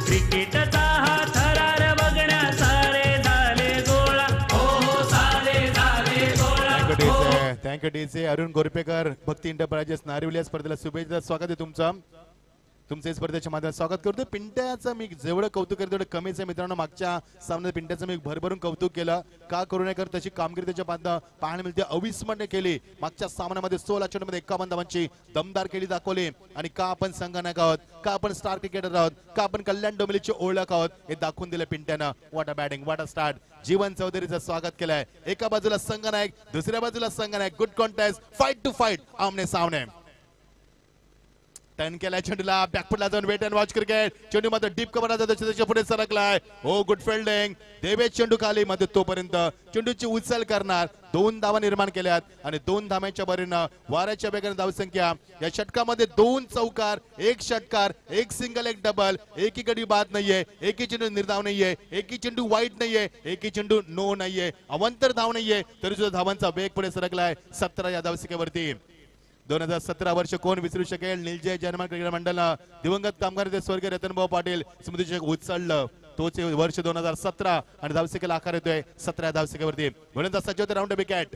क्रिकेटचा हा थरार बघण्या सारे झाले गोळा. हो सारे झाले गोळा. Thank you DJ. Arun Gorpekar, Bhakti enterprises Narivali या स्पर्धेला शुभेच्छा. स्वागत आहे तुमचं. तुमचे स्पर्धेच्या माध्यमात स्वागत करतोय. पिंट्याचं मी जेवढं कौतुक केलं तेवढं कमीच आहे मित्रांनो. मागच्या सामन्यात पिंट्याचं मी भरभरून कौतुक केलं. का करू नये, कर तशी कामगिरी त्याच्या पाहायला मिळते. अविस्मरणीय केली मागच्या सामन्यामध्ये. 16 चेंडूमध्ये 51 धावांची दमदार केली दाखवली. आणि का आपण संघनायक आहोत, का आपण स्टार क्रिकेटर आहोत, का आपण कल्याण डोंबिवलीची ओळख आहोत, हे दाखवून दिले पिंट्यानं. What a batting, what a start. Jeevan चौधरीचं स्वागत केलंय. एका बाजूला संघनायक, दुसऱ्या बाजूला संघनायक. Good contest, fight to fight, आमने सामने. टर्न केलाय चेंडूला, बॅकफुटला जाऊन वेट अँड वॉच क्रिकेट. चेंडू मात्र डीप कव्हरला जातो, त्याच्या पुढे सरकलाय. हो गुड फिल्डिंग. देवेश चेंडू खाली मध्ये तोपर्यंत चेंडूची उचल करणार. 2 धावा निर्माण केल्यात आणि 2 धाव्यांच्या बरीनं वाऱ्याच्या वेगाने धावसंख्या या षटकामध्ये 2 चौकार, 1 षटकार, 1 सिंगल, 1 डबल. एकही गडी बाद नाहीये, एकही चेंडू निर्धाव नाहीये, एकही चेंडू वाईट नाहीये, एकही चेंडू नो नाहीये, अवंतर धाव नाहीये. तरी सुद्धा धावांचा वेग पुढे सरकलाय 17 या धावसंख्येवरती. 2017 वर्ष कोण विसरू शकेल. निलजय जर्मन क्रिकेट मंडळ दिवंगत कामगार स्वर्गीय रतनभाऊ पाटील स्मृतिचषक उचललं. तोच वर्ष 2017 आणि धावसंख्येला आकार येतोय 17 धावसंख्येवरती. गोलंदाज सज्ज होते. Round wicket.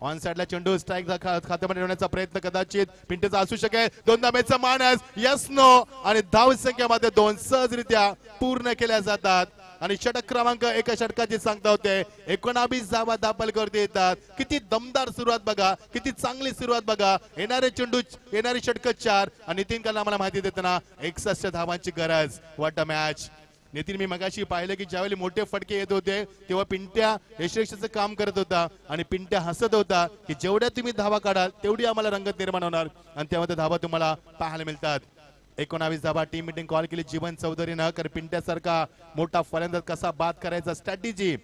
ऑन साइडला चेंडू स्ट्राईक खात्यामध्ये ठेवण्याचा प्रयत्न कदाचित पिंटेचा असू शकेल. 2 धाब्याचा मानस, यस नो, आणि धावसंख्यामध्ये 2 सहजरित्या पूर्ण केल्या जातात. आणि षटक क्रमांक एका षटकाची सांगता होते. 19 धावा दापलकरती येतात. किती दमदार सुरुवात बघा, किती चांगली सुरुवात बघा. येणारे चेंडू, येणारी षटक 4 आणि नितीन काल आम्हाला माहिती देताना 61 धावांची गरज. What a match. नितीन, मी मगाशी पाहिलं की ज्यावेळी मोठे फटके येत होते तेव्हा पिंट्या यशरेषाचं काम करत होता आणि पिंट्या हसत होता की जेवढ्या तुम्ही धावा काढाल तेवढी आम्हाला रंगत निर्माण होणार, आणि त्यामध्ये धावा तुम्हाला पाहायला मिळतात. 19 धावा टीम मीटिंग कॉल केली जीवन चौधरीनं. कर पिंट्यासारखा मोठा फलंदाज कसा बाद करायचा स्ट्रॅटेजी.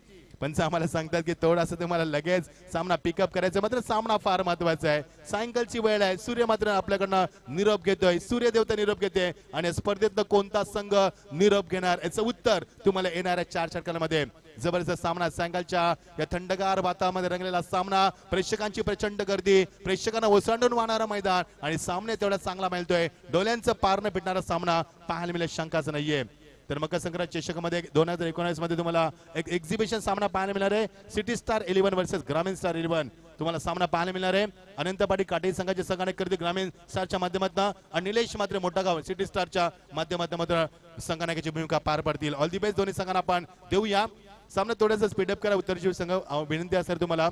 पंच आम्हाला सांगतात की थोडासा तुम्हाला लगेच सामना पिकअप करायचा. मात्र सामना फार महत्वाचा आहे. सायंकाळची वेळ आहे. सूर्य मात्र आपल्याकडनं निरोप घेतोय. सूर्य देवता निरोप घेते आणि स्पर्धेतनं कोणता संघ निरोप घेणार याचं उत्तर तुम्हाला येणाऱ्या 4 षटकांमध्ये. जबरदस्त सामना सायंकाळच्या या थंडगार वातावरणामध्ये रंगलेला सामना. प्रेक्षकांची प्रचंड गर्दी, प्रेक्षकांना ओसांडून वाहणारा मैदान आणि सामने तेवढा चांगला मिळतोय. डोळ्यांचं पारणं पिटणारा सामना पाहायला मिळेल, शंकाच नाहीये. तर मकर संक्रांत चषकमध्ये 2019 मध्ये तुम्हाला एक एक्झिबिशन सामना पाहायला मिळणार आहे. सिटी स्टार 11 वर्सेस ग्रामीण स्टार 11 तुम्हाला सामना पाहायला मिळणार आहे. अनंत पाटील काटे संघाचे संघाटक करते ग्रामीण स्टारच्या माध्यमातून, आणि निलेश मात्र मोठागाव सिटी स्टारच्या माध्यमातून मात्र संघनायकाची भूमिका पार पडतील. ऑल दी बेस्ट दोन्ही संघांना आपण देऊया. सामना थोडासा स्पीडअप करा. उत्तरजीव संघ विनंती असेल तुम्हाला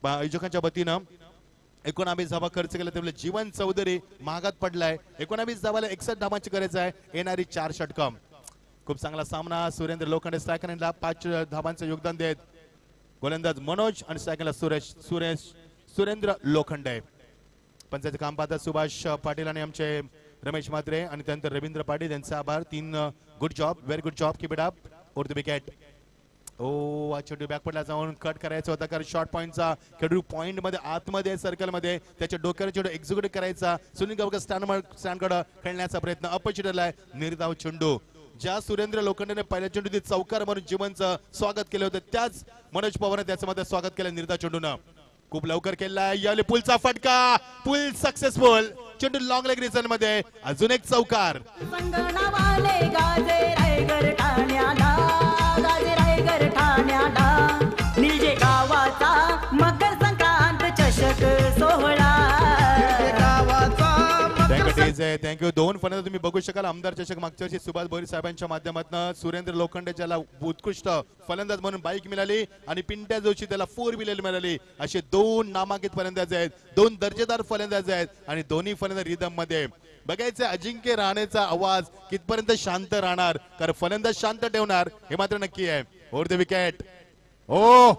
आयोजकांच्या वतीनं. 19 धावा खर्च केला त्यामुळे जीवन चौधरी महागात पडलाय. 19 धावाला 61 धावांची गरज आहे. येणारी 4 षटकं. खूप चांगला सामना. सुरेंद्र लोखंडे स्ट्रायकरला 5 धावांचं योगदान देत. गोलंदाज मनोज आणि स्ट्रायकरला सुरेंद्र लोखंडे. पंचायत काम पाहतात सुभाष पाटील आणि आमचे रमेश मात्रे आणि त्यानंतर रवींद्र पाटील यांचे आभार. 3 good job, very good job, keep it up. Over the wicket. Oh छोटी बॅकफुटला जाऊन कट करायचा होता, कारण शॉर्ट पॉईंटचा खेळू पॉईंट मध्ये आतमध्ये सर्कल मध्ये त्याच्या डोक्यावर चेंडू एक्झिक्यूट करायचा. सुनील गावकर स्टँडकडे खेळण्याचा प्रयत्न. अपचिटरला निर्धाव चेंडू. ज्या सुरेंद्र लोखंडेने पहिल्या चेंडूत चौकार मारून जीवनचं स्वागत केलं होतं त्याच मनोज पवारने त्याचं मध्ये स्वागत केलं निर्धाव चेंडूनं. खूप लवकर केलाय यावेळी पुलचा फटका, पुल सक्सेसफुल. चेंडू लॉंग लेग रिजन मध्ये अजून एक चौकार. संगणावाले गाजे रायगड ठाण्याला, गाजे रायगड ठाण्याला, निजे गावाचा मकर संक्रांत चषक सोहळा. गावाचा थँक्यू. दोन फलंदाज तुम्ही बघू शकाल. आमदार चषक मागच्या वर्षी सुभाष भोईर साहेबांच्या माध्यमातून सुरेंद्र लोखंडे ज्याला उत्कृष्ट फलंदाज म्हणून बाईक मिळाली आणि पिंट्या जोशी त्याला 4 व्हीलर मिळाली. असे 2 नामांकित फलंदाज आहेत, 2 दर्जेदार फलंदाज आहेत आणि दोन्ही फलंदाज रिदम मध्ये. बघायचं अजिंक्य राहण्याचा आवाज कितपर्यंत शांत राहणार, कारण फलंदाज शांत ठेवणार हे मात्र नक्की आहे. Over the wicket. Oh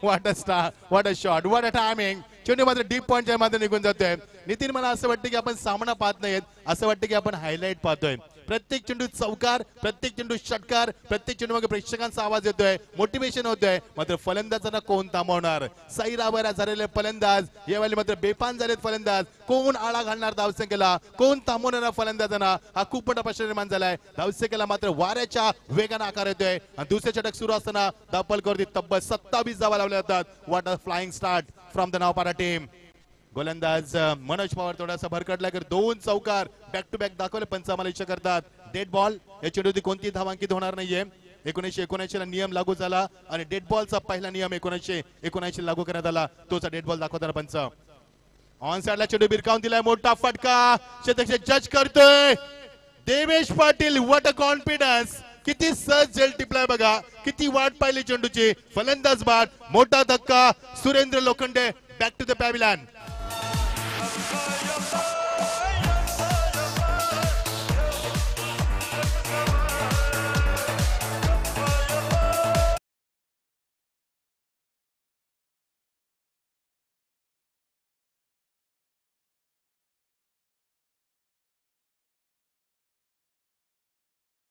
what a star, what a shot, what a timing. चेंडू मात्र डीप पॉइंटच्या मध्ये निघून जातोय. नितीन, मला असं वाटतं की आपण सामना पाहत नाहीत, असं वाटतं की आपण हायलाइट पाहतोय. प्रत्येक चेंडू चौकार, प्रत्येक चेंडू षटकार, प्रत्येक चेंडू मागे प्रेक्षकांचा आवाज येतोय, मोटिवेशन होतोय. मात्र फलंदाजांना कोण थांबवणार? साई राबारा झालेले फलंदाज यावेळी मात्र बेपान झालेत फलंदाज. कोण आळा घालणार धावसंख्येला, कोण थांबवणार फलंदाजांना? हा खूप मोठा प्रश्न निर्माण झालाय. धावसंख्येला मात्र वाऱ्याच्या वेगाने आकार येतोय आणि दुसरे षटक सुरू असताना धावपलकरती तब्बल 27 धावा लावल्या जातात. What a flying start from the Navpada team. गोलंदाज मनोज पवार थोडासा भरकटला, 2 चौकार बॅक टू बॅक दाखवले. पंच आम्हाला इच्छा करतात डेड बॉल. या चेंडूवरती कोणती धावांकित होणार नाहीये. 1979 ला नियम लागू झाला आणि डेड बॉलचा पहिला नियम 1979 लागू करण्यात आला. तोचा डेड बॉल दाखवताना पंच. ऑन साइडला चेंडू बिरकावून दिलाय, मोठा फटका शतक जज करतोय Devesh Patil. What a confidence, किती सहज झेल टिपलाय बघा, किती वाट पाहिली चेंडूची. फलंदाज बाद, मोठा धक्का. Surendra Lokhande back to the pavilion.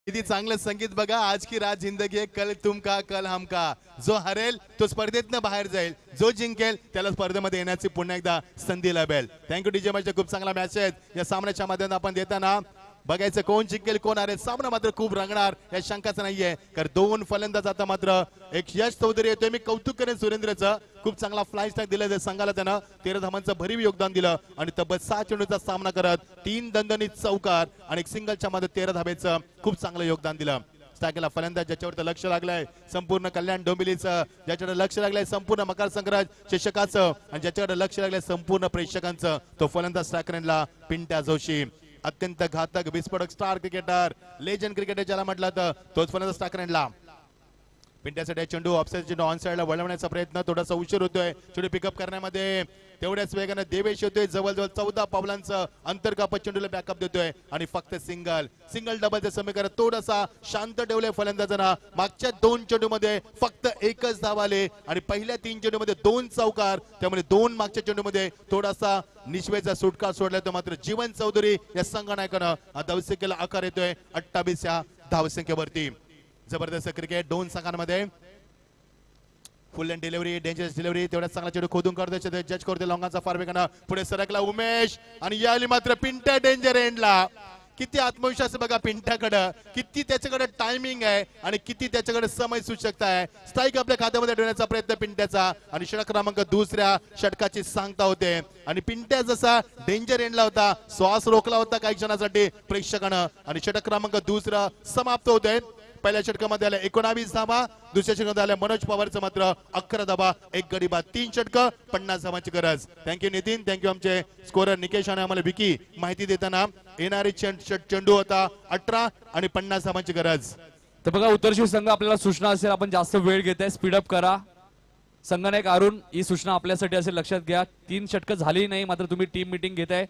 किती चांगलं संगीत बघा. आज की रात जिंदगी है, कल तुम का कल हम का. जो हरेल तो स्पर्धेतनं बाहेर जाईल, जो जिंकेल त्याला स्पर्धेमध्ये येण्याची पुन्हा एकदा संधी लाभेल. Thank you DJ match. खूप चांगला मॅच आहेत. या सामन्याच्या माध्यमातून आपण देताना बघायचं कोण जिंकेल कोण हरेल. सामना मात्र खूप रंगणार या शंकाच नाहीये, कारण 2 फलंदाज आता मात्र एक यश चौधरी येतोय. मी कौतुक करेन सुरेंद्रचं, खूप चांगला फ्लाय स्टॅक दिला संघाला. त्यानं 13 धावांचं भरीव योगदान दिलं आणि तब्बल 6 चेंडूचा सामना करत 3 दणदणीत चौकार आणि एक सिंगलच्या मध्ये 13 धावेचं खूप चांगलं योगदान दिलं. स्टॅकेला फलंदाज ज्याच्यावर लक्ष लागलंय संपूर्ण कल्याण डोंबिवलीचं, ज्याच्याकडे लक्ष लागलंय संपूर्ण मकर संक्रांत चषकाचं आणि ज्याच्याकडे लक्ष लागलंय संपूर्ण प्रेक्षकांचं, तो फलंदाज स्टॅकरला पिंट्या जोशी. अत्यंत घातक विस्फोटक स्टार क्रिकेटर, लेजंड क्रिकेटर ज्याला म्हटलं तर तोच फलंदाज स्टॅकरला. पिंट्यासाठी चेंडू ऑफसाइड चेंडू ऑन साइडला वळवण्याचा प्रयत्न, थोडासा उशीर होतोय चेंडू पिकअप करण्यामध्ये. तेवढ्याच वेगाने देवेश होतोय, जवळजवळ 14 पावलांचं अंतर कापत चेंडूला बॅकअप देतोय आणि फक्त सिंगल डबलचे समीकरण थोडासा शांत ठेवलंय फलंदाजांना. मागच्या 2 चेंडूमध्ये फक्त 1च धाव आले आणि पहिल्या 3 चेंडूमध्ये 2 चौकार, त्यामुळे 2 मागच्या चेंडूमध्ये थोडासा निश्वेचा सुटका सोडला. तो मात्र जीवन चौधरी या संघनायकानं धावसंख्येला आकार येतोय 28 या धावसंख्येवरती. जबरदस्त क्रिकेट 2 संघांमध्ये. फुल अँड डिलिव्हरी, डेंजरस डिलिव्हरी. तेवढा चांगला चेंडू खोदून करतोय, जज करतोय लॉंगाचा फार वेगानं पुढे सरकला उमेश आणि याली मात्र पिंट्या डेंजर एंडला. किती आत्मविश्वास बघा पिंट्याकडं, किती त्याच्याकडे टायमिंग आहे आणि किती त्याच्याकडे समय सूचकता आहे. स्ट्राईक आपल्या खात्यामध्ये ठेवण्याचा प्रयत्न पिंट्याचा आणि षटक क्रमांक 2 षटकाची सांगता होते. आणि पिंट्या जसा डेंजर एंडला होता, श्वास रोखला होता काही क्षणासाठी प्रेक्षकानं आणि षटक क्रमांक 2 समाप्त होते. पहिल्या षटकामध्ये आल्या 19 धावा, दुसऱ्या षटकामध्ये आल्या मनोज पवारचं मात्र 11 धावा, 1 गडी बाद, 3 षटकं, 50 धावांची गरज. थँक्यू नितीन, थँक्यू आमचे स्कोरर निकेश आणि आम्हाला विकी माहिती देताना. येणारी चेंडू होता 18 आणि 50 धावांची गरज. तर बघा उत्तरशिव संघ आपल्याला सूचना असेल, आपण जास्त वेळ घेताय, स्पीडअप करा. संघनायक अरुण ही सूचना आपल्यासाठी असेल, लक्षात घ्या. 3 षटकं झाली नाही, मात्र तुम्ही टीम मीटिंग घेताय.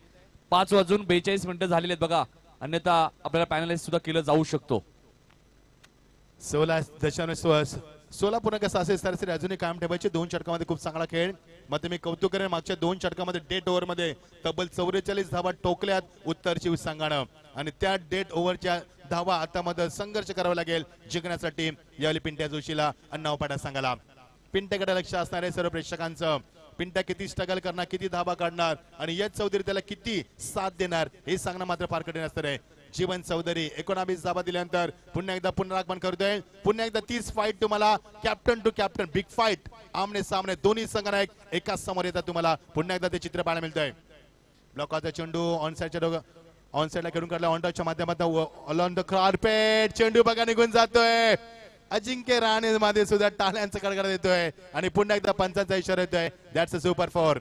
5:42 झालेले आहेत बघा, अन्यथा आपल्याला पॅनलाइज सुद्धा केलं जाऊ शकतो. 16.66 सरासरी अजूनही कायम ठेवायचे. 2 षटकामध्ये खूप चांगला खेळ. मग मी कौतुक करेन मागच्या 2 षटकामध्ये डेट ओव्हरमध्ये तब्बल 44 धावा टोकल्यात उत्तर शिव संघानं आणि त्या डेट ओव्हरच्या धावा आता मध्ये संघर्ष करावा लागेल जिंकण्यासाठी यावेळी पिंट्या जोशीला आणि नावपाडा संघाला. पिंट्याकडे लक्ष असणारे सर्व प्रेक्षकांचं. पिंट्या किती स्ट्रगल करणार, किती धावा काढणार आणि यश चौधरी त्याला किती साथ देणार हे सांगणं मात्र फार कठीण असणार आहे. जीवन चौधरी 19 धावा दिल्यानंतर पुन्हा एकदा पुनरागमन करतोय. पुन्हा एकदा 30 फाईट तुम्हाला captain to captain big fight आमने सामने दोन्ही संघनायक एकाच समोर येतात. तुम्हाला पुन्हा एकदा ते चित्र पाहायला मिळतंय. ब्लॉकचा चेंडू ऑन साइडला खेळून काढला ऑन टचच्या माध्यमातून ऑन द कार्पेट चेंडू बघा निघून जातोय. अजिंक्य राणे मध्ये सुद्धा टाळ्यांचा कडकडाट येतोय आणि पुन्हा एकदा पंचांचा इशारा येतोय. That's a super 4.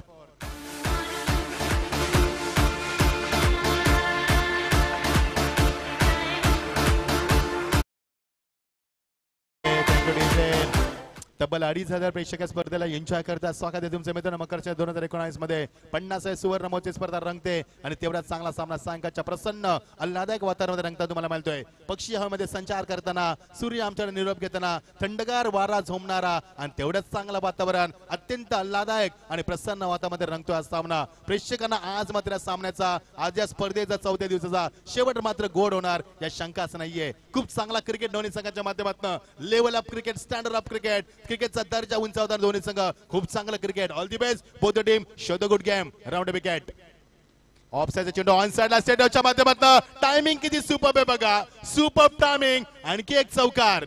तब्बल 2,500 प्रेक्षक स्पर्धेला एन्जॉय करतात. स्वागत आहे तुमचं मित्रांनो. मकरच्या 2019 मध्ये 50 सुवर्ण महोत्सव स्पर्धा रंगते आणि तेवढाच चांगला सामना सायंकाळच्या प्रसन्न आल्हाददायक वातावरणामध्ये रंगता तुम्हाला मिळतोय. पक्षी हवेमध्ये संचार करताना सूर्य आमच्याकडे निरोप घेताना थंडगार वारा झोमणारा आणि तेवढंच चांगलं वातावरण अत्यंत आल्हाददायक आणि प्रसन्न वातावरणामध्ये रंगतो हा सामना. प्रेक्षकांना आज मात्र सामन्याचा आज या स्पर्धेचा 4थ्या दिवसाचा शेवट मात्र गोड होणार या शंकाच नाहीये. खूप चांगला क्रिकेट दोन्ही संघाच्या माध्यमातून level up cricket standard up क्रिकेटचा दर्जा उंचावताना दोन्ही संघ खूप चांगलं cricket. All the best both the team. Show the good game. Round wicket. ऑफसाइडचा चेंडू ऑन साइडला स्टेडियमच्या माध्यमातून टायमिंग किती सुपर्ब आहे बघा. Superb timing. आणखी एक चौकार.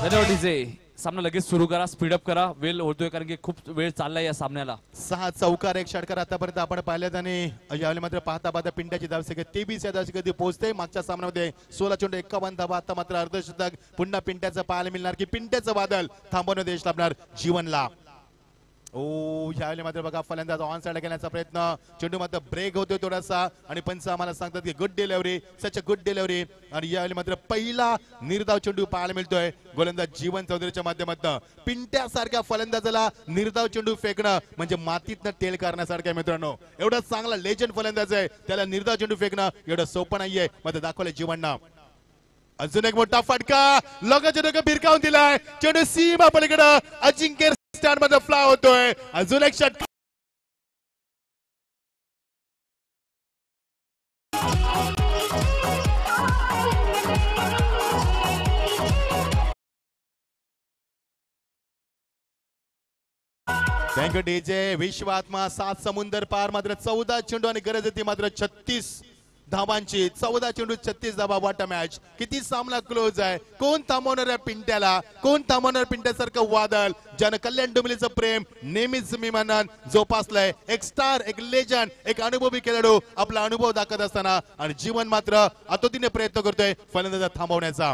धन्यवाद डीजे. सामना लगेच सुरू करा. स्पीडअप करा. वेळ होतोय कारण की खूप वेळ चाललाय या सामन्याला. 6 चौकार 1 षटकार आतापर्यंत आपण पाहिलेत आणि यावेळी मात्र पाहता पिंट्याची धावसंख्या 23 या धावसंख्येत पोहोचते. मागच्या सामन्यामध्ये 16 चेंडू 51 धावा. आता मात्र अर्धशतक पुन्हा पिंट्याचं पाहायला मिळणार की पिंट्याचं वादळ थांबवण्यात यश लाभणार जीवनला. यावेळी मात्र बघा फलंदाज ऑन साइड घेण्याचा प्रयत्न. चेंडू मात्र ब्रेक होतोय थोडासा आणि पंच आम्हाला सांगतात की good delivery such a good delivery. आणि यावेळी मात्र पहिला निर्धाव चेंडू पाहायला मिळतोय गोलंदाज जीवन चौधरीच्या माध्यमातून. पिंट्यासारख्या फलंदाजाला निर्धाव चेंडू फेकणं म्हणजे मातीतनं तेल करण्यासारखं मित्रांनो. एवढा चांगला लेजंड फलंदाज आहे त्याला निर्धाव चेंडू फेकणं एवढं सोपं नाहीये. मात्र दाखवलंय जीवननं. अजून एक मोठा फटका. लोकांच्या डोकं भिरकावून दिलाय. चेंडू सीमा पलीकडे अजिंक्य स्टँड मध्ये फ्लाय होतोय. अजून एक षटकार. Thank you DJ. विश्वात्मा 7 समुंदर पार मात्र 14 चेंडू आणि गरज येते मात्र 36 धावांची. 14 चेंडू 36 धावा. वाट मॅच. किती सामना क्लोज आहे. कोण थांबवणार आहे पिंट्याला. कोण थांबवणार पिंट्यासारखं वादळ ज्यानं कल्याण डोंबिवलीचं प्रेम नेहमीच मी म्हणन जोपासलंय. एक स्टार एक लेजंड एक अनुभवी खेळाडू आपला अनुभव दाखवत असताना आणि जीवन मात्र आतोतीने प्रयत्न करतोय फलंदाजा थांबवण्याचा.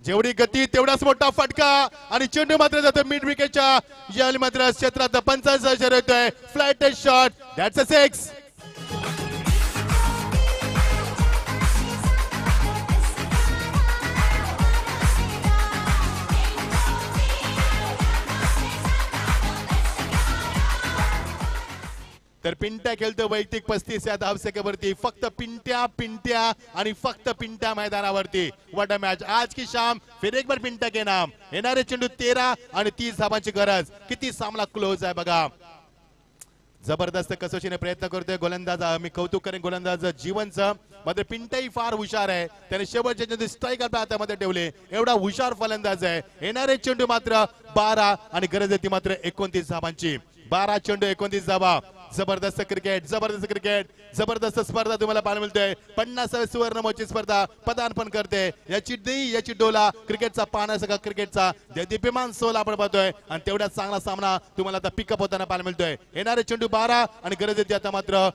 जेवढी गती तेवढाच मोठा फटका आणि चेंडू मात्र जातो मिड विकेटच्या यावेळी मात्र क्षेत्रात 50 येतोय. Flight shot. That's a 6. तर पिंट्या खेळतो वैयक्तिक 35 या धावसंख्येवरती. फक्त पिंट्या आणि फक्त पिंट्या मैदानावरती. What a match. आज की शाम फिर एक बार पिंट्या के नाम. येणारे चेंडू 13 आणि 30 धावांची गरज. किती सामना क्लोज आहे बघा. जबरदस्त कसोशीने प्रयत्न करतोय गोलंदाज. मी कौतुक करेन गोलंदाज जीवनचं. मात्र पिंट्याही फार हुशार आहे. त्याने शेवटचे चेंडू स्ट्राईक आपल्या हातामध्ये ठेवले. एवढा हुशार फलंदाज आहे. येणारे चेंडू मात्र 12 आणि गरज येते मात्र 29 धावांची. 12 चेंडू 29 धावा. जबरदस्त क्रिकेट जबरदस्त स्पर्धा तुम्हाला पाहायला मिळते. 50 सुवर्ण महोत्सव स्पर्धा पदार्पण करते. याची डोला क्रिकेटचा पाहणं सगळं क्रिकेटचा दीप्यमान सोल आपण पाहतोय आणि तेवढा चांगला सामना तुम्हाला आता पिकअप होताना पाहायला मिळतोय. येणारे चेंडू 12 आणि गरज येते आता मात्र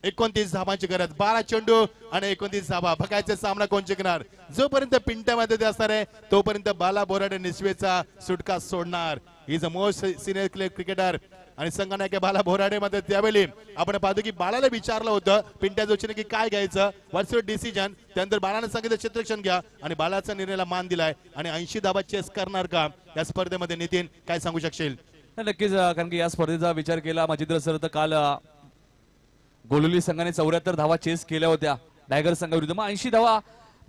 29 धावांची गरज. 12 चेंडू आणि 29 धावा. बघायचा सामना कोण जिंकणार. जोपर्यंत पिंट्यामध्ये असणार आहे तोपर्यंत बाला बोराडे निस्वेचा सुटका सोडणार. Is a most senior cricketer आणि संघनायक बाला बोराडे मध्ये त्यावेळी आपण पाहतो की बाळाला विचारलं होतं पिंट्या जोशीने की काय घ्यायचं व्हॉट्स युअर डिसिजन. त्यानंतर बाळाने सांगितलं क्षेत्ररक्षण घ्या आणि बाळाचा निर्णयाला मान दिलाय आणि 80 धावा चेस करणार का या स्पर्धेमध्ये. नितीन काय सांगू शकशील. नक्कीच कारण की या स्पर्धेचा विचार केला मजिंद्र सर तर काल गोलुली संघाने 74 धावा चेस केल्या होत्या टायगर संघाविरुद्ध. मग 80 धावा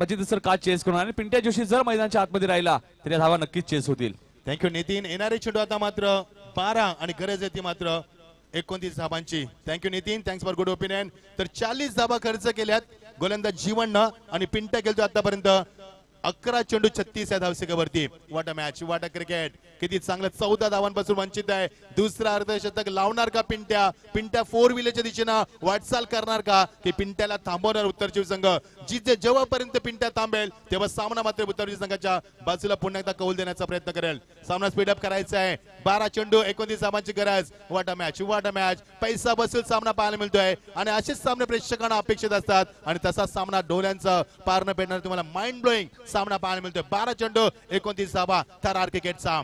मजिंद्र सर का चेस करणार आणि पिंट्या जोशी जर मैदानाच्या आतमध्ये राहिला तर या धावा नक्कीच चेस होतील. थँक्यू नितीन. येणारे चेंडू आता मात्र 12 आणि गरज येते मात्र 29 धाबांची. Thank you Nitin, thanks for good opinion. तर 40 धाबा खर्च केल्यात गोलंदाज जीवननं आणि पिंट्या गेलतो आतापर्यंत 11 चेंडू 36 या धावसंख्येवरती. What a match, what a cricket. किती चांगलं 14 धावांपासून वंचित आहे. दुसरा अर्धशतक लावणार का पिंट्या? पिंट्या 4 व्हीलरच्या दिशेनं वाटचाल करणार का? की पिंट्याला थांबवणार उत्तरजीव संघ? जिथे जेव्हापर्यंत पिंट्या थांबेल तेव्हा सामना मात्र उत्तरजीव संघाच्या बाजूला पुन्हा एकदा कौल देण्याचा प्रयत्न करेल. सामना स्पीडअप करायचा आहे. 12 चेंडू 29 धावांची गरज. What a match, what a match. पैसा बसून सामना पाहायला मिळतोय आणि असेच सामने प्रेक्षकांना अपेक्षित असतात आणि तसा सामना डोळ्यांचं पारणं पेटणार तुम्हाला माइंड ब्लोईंग सामना पाहायला मिळतोय. 12 चेंडू 29 धावा थरार क्रिकेटचा.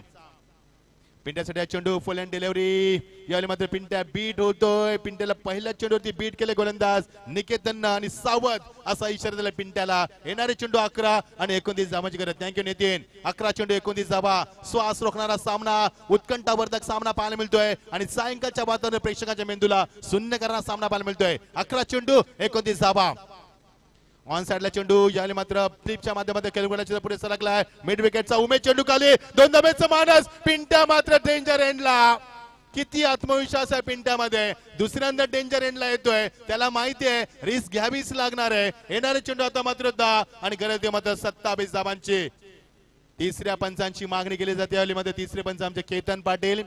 पिंट्यासाठी चेंडू फुल अँड डिलिव्हरी. यावेळी मात्र पिंट्या बीट होतोय. पिंट्याला पहिल्या चेंडूवरती बीट केले गोलंदाज निकेतन आणि सावध असा इशारा दिला पिंट्याला. येणारे चेंडू 11 आणि 29 धावांची गरज. थँक्यू नितीन. 11 चेंडू 29 धावा. श्वास रोखणारा सामना, उत्कंठावर्धक सामना पाहायला मिळतोय आणि सायंकाळच्या वातावरण प्रेक्षकांच्या मेंदूला शून्य करणारा सामना पाहायला मिळतोय. 11 चेंडू 29 धावा. ऑन साइडला चेंडू यावेळी मात्र फ्लिपच्या माध्यमातून केलगुडाच्या पुढे सरकलाय. मिड विकेटचा उमेश चेंडू खाली. 2 धाब्याचा मानस. पिंट्या मात्र डेंजर एंडला. किती आत्मविश्वास आहे पिंट्यामध्ये. दुसऱ्यांदा डेंजर एंडला येतोय. त्याला माहिती आहे रिस्क घ्यावीच लागणार आहे. येणारे चेंडू आता मात्र 10 आणि गरज मात्र 27 धावांची. तिसऱ्या पंचांची मागणी केली जाते. यावेळी मध्ये तिसरे पंच आमचे केतन पाटील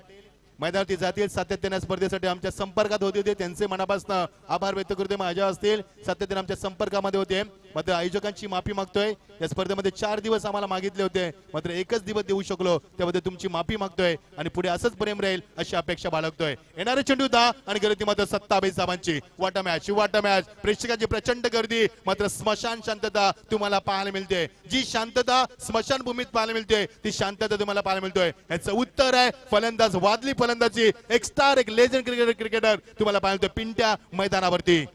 मैदानावरती जातील. सातत्याने स्पर्धेसाठी आमच्या संपर्कात होते. त्यांचे मनापासून आभार व्यक्त करतोय. माझ्या असतील सातत्याने आमच्या संपर्कामध्ये होते. मात्र आयोजकांची माफी मागतोय. या स्पर्धेमध्ये 4 दिवस आम्हाला मागितले होते, मात्र एकच दिवस देऊ शकलो. त्यामध्ये तुमची माफी मागतोय आणि पुढे असंच प्रेम राहील अशी अपेक्षा बाळगतोय. येणारे चेंडू 10 आणि गर्दी मात्र 27 धावांची. What a match, what a match. प्रेक्षकांची प्रचंड गर्दी मात्र स्मशान शांतता तुम्हाला पाहायला मिळते. जी शांतता स्मशानभूमीत पाहायला मिळते ती शांतता तुम्हाला पाहायला मिळतोय. याचं उत्तर आहे फलंदाज, वादली फलंदाजी. एक स्टार, एक लेजंड क्रिकेटर तुम्हाला पाहायला मिळतोय पिंट्या मैदानावरती.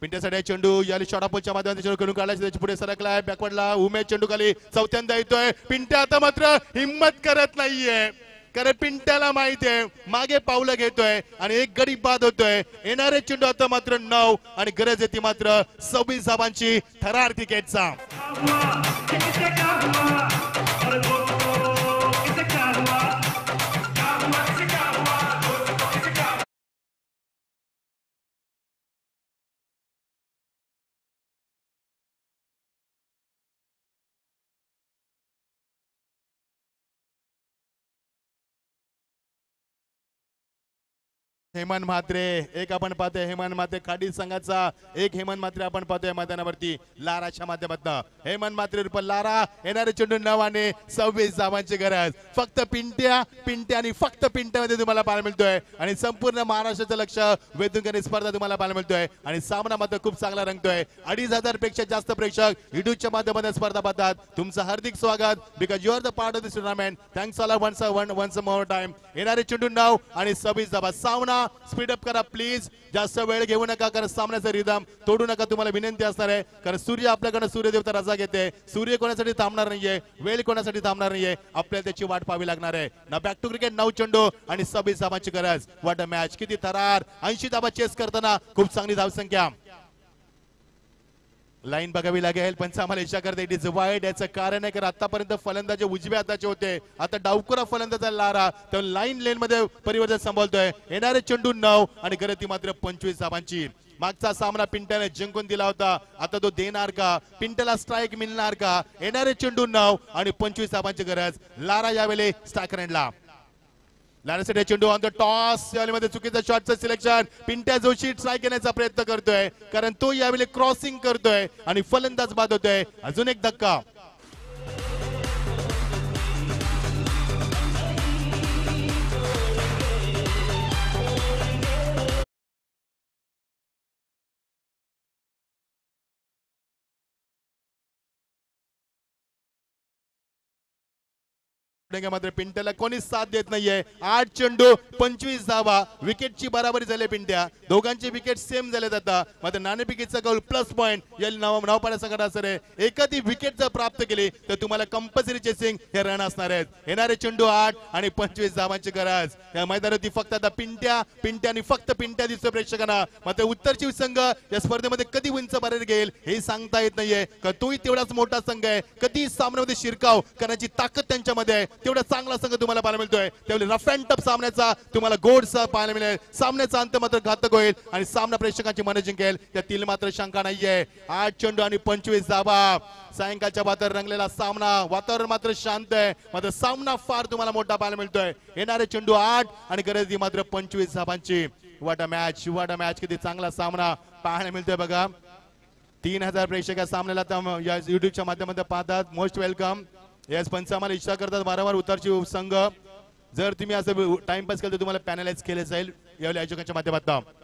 पिंट्यासाठी चेंडू याली शॉटापोलच्या माध्यमातून चेंडू खेळून काढला. त्याच्या पुढे सरकलाय बॅकवर्डला. उमेश चेंडू खाली चौथ्यांदा येतोय. पिंट्या आता मात्र हिम्मत करत नाहीये, कारण पिंट्याला माहिती आहे मागे पावलं घेतोय आणि एक गडी बाद होतोय. येणारे चेंडू आता मात्र 9 आणि गरज येते मात्र 26 धावांची. थरार क्रिकेटचा. हेमंत म्हात्रे एक आपण पाहतोय. हेमंत म्हात्रे खाडी संघाचा एक हेमंत म्हात्रे आपण पाहतोय मैदानावरती लाराच्या माध्यमातून. हेमंत म्हात्रे रूप लारा. येणारे चेंडू 9 आणि 26 धावांची गरज. फक्त पिंट्या आणि फक्त पिंट्यामध्ये तुम्हाला पाहायला मिळतोय आणि संपूर्ण महाराष्ट्राचं लक्ष वेधून घेणारी स्पर्धा तुम्हाला पाहायला मिळतोय आणि सामना मात्र खूप चांगला रंगतोय. 2500 पेक्षा जास्त प्रेक्षक युट्यूबच्या माध्यमातून स्पर्धा पाहतात. तुमचं हार्दिक स्वागत, because you are the part of this tournament. Thanks all once more time. येणारे चेंडू 9 आणि 26 धावा. सामना स्पीडअप करा प्लीज. जास्त वेळ घेऊ नका, कारण सामन्याचा रिदम तोडू नका. तुम्हाला विनंती असणार आहे, कारण सूर्य आपल्याकडे सूर्यदेवता रजा घेते. सूर्य कोणासाठी थांबणार नाहीये, वेळ कोणासाठी थांबणार नाहीये. आपल्याला त्याची वाट पाहावी लागणार आहे ना. Back to cricket. 9 चेंडू आणि 26 धावांची गरज. What a match. किती थरार. 80 धावा चेस करताना खूप चांगली धावसंख्या. लाईन बघावी लागेल. पंच आम्हाला इच्छा करते इट इज वाईड. याचं कारण आहे, कारण आतापर्यंत फलंदाज उजव्या हाताचे होते, आता डावकुरा फलंदाज लारा तर लाईन लेन मध्ये परिवर्तन सांभाळतोय. येणारे चेंडू 9 आणि गरज मात्र 25 धावांची. मागचा सामना पिंट्याने जिंकून दिला होता, आता तो देणार का? पिंट्याला स्ट्राईक मिळणार का? येणारे चेंडू 9 आणि 25 धावांची गरज. लारा यावेळी स्टाकरँडला. लारासाठी चेंडू ऑन द टॉस. यावेळी चुकीचं शॉटचं सिलेक्शन. पिंट्या जोशी ट्राय करण्याचा प्रयत्न करतोय, कारण तो यावेळी क्रॉसिंग करतोय आणि फलंदाज बाद होतोय. अजून एक धक्का. मात्र पिंट्याला कोणीच साथ देत नाहीये. 8 चेंडू 25 धावा. विकेटची बराबरी झाली. पिंट्या दोघांचे विकेट सेम झाले आता. मात्र नाणेफेकीचा गोल प्लस पॉइंट या नावपाड्या संघाला असणार आहे. एखादी विकेट जर प्राप्त केली तर तुम्हाला कंपल्सरी चेसिंग हे रन असणार आहेत. येणारे चेंडू 8 आणि 25 धावांची गरज. या मैदानावरती फक्त आता पिंट्या आणि फक्त पिंट्या दिसतो प्रेक्षकांना. मात्र उत्तरची संघ या स्पर्धेमध्ये कधी उंच बाहेर घेईल हे सांगता येत नाहीये, कारण तोही तेवढाच मोठा संघ आहे. कधी सामन्यामध्ये शिरकाव करण्याची ताकद त्यांच्यामध्ये आहे. तेवढा चांगला संघ तुम्हाला पाहायला मिळतोय. त्यावेळी रफ अँड टफ सामन्याचा तुम्हाला गोडसा पाहायला मिळेल. सामन्याचा अंत मात्र घातक होईल आणि सामना प्रेक्षकांची मन जिंकेल त्यातील मात्र शंका नाहीये. 8 चेंडू आणि 25 धावा. सायंकाळच्या वातावरण रंगलेला सामना. वातावरण मात्र शांत आहे, मात्र सामना फार तुम्हाला मोठा पाहायला मिळतोय. येणारे चेंडू 8 आणि गरज मात्र 25 धावांची. वाटा मॅच किती चांगला सामना पाहायला मिळतोय बघा. 3000 प्रेक्षक या सामन्याला या युट्यूबच्या माध्यमातून पाहतात. Most welcome. यस पंच आम्हाला इच्छा करतात वारंवार उतारची संघ. जर तुम्ही असं टाइमपास केलं तर तुम्हाला पॅनलाइज केले जाईल यावेळी आयोजकांच्या माध्यमातून.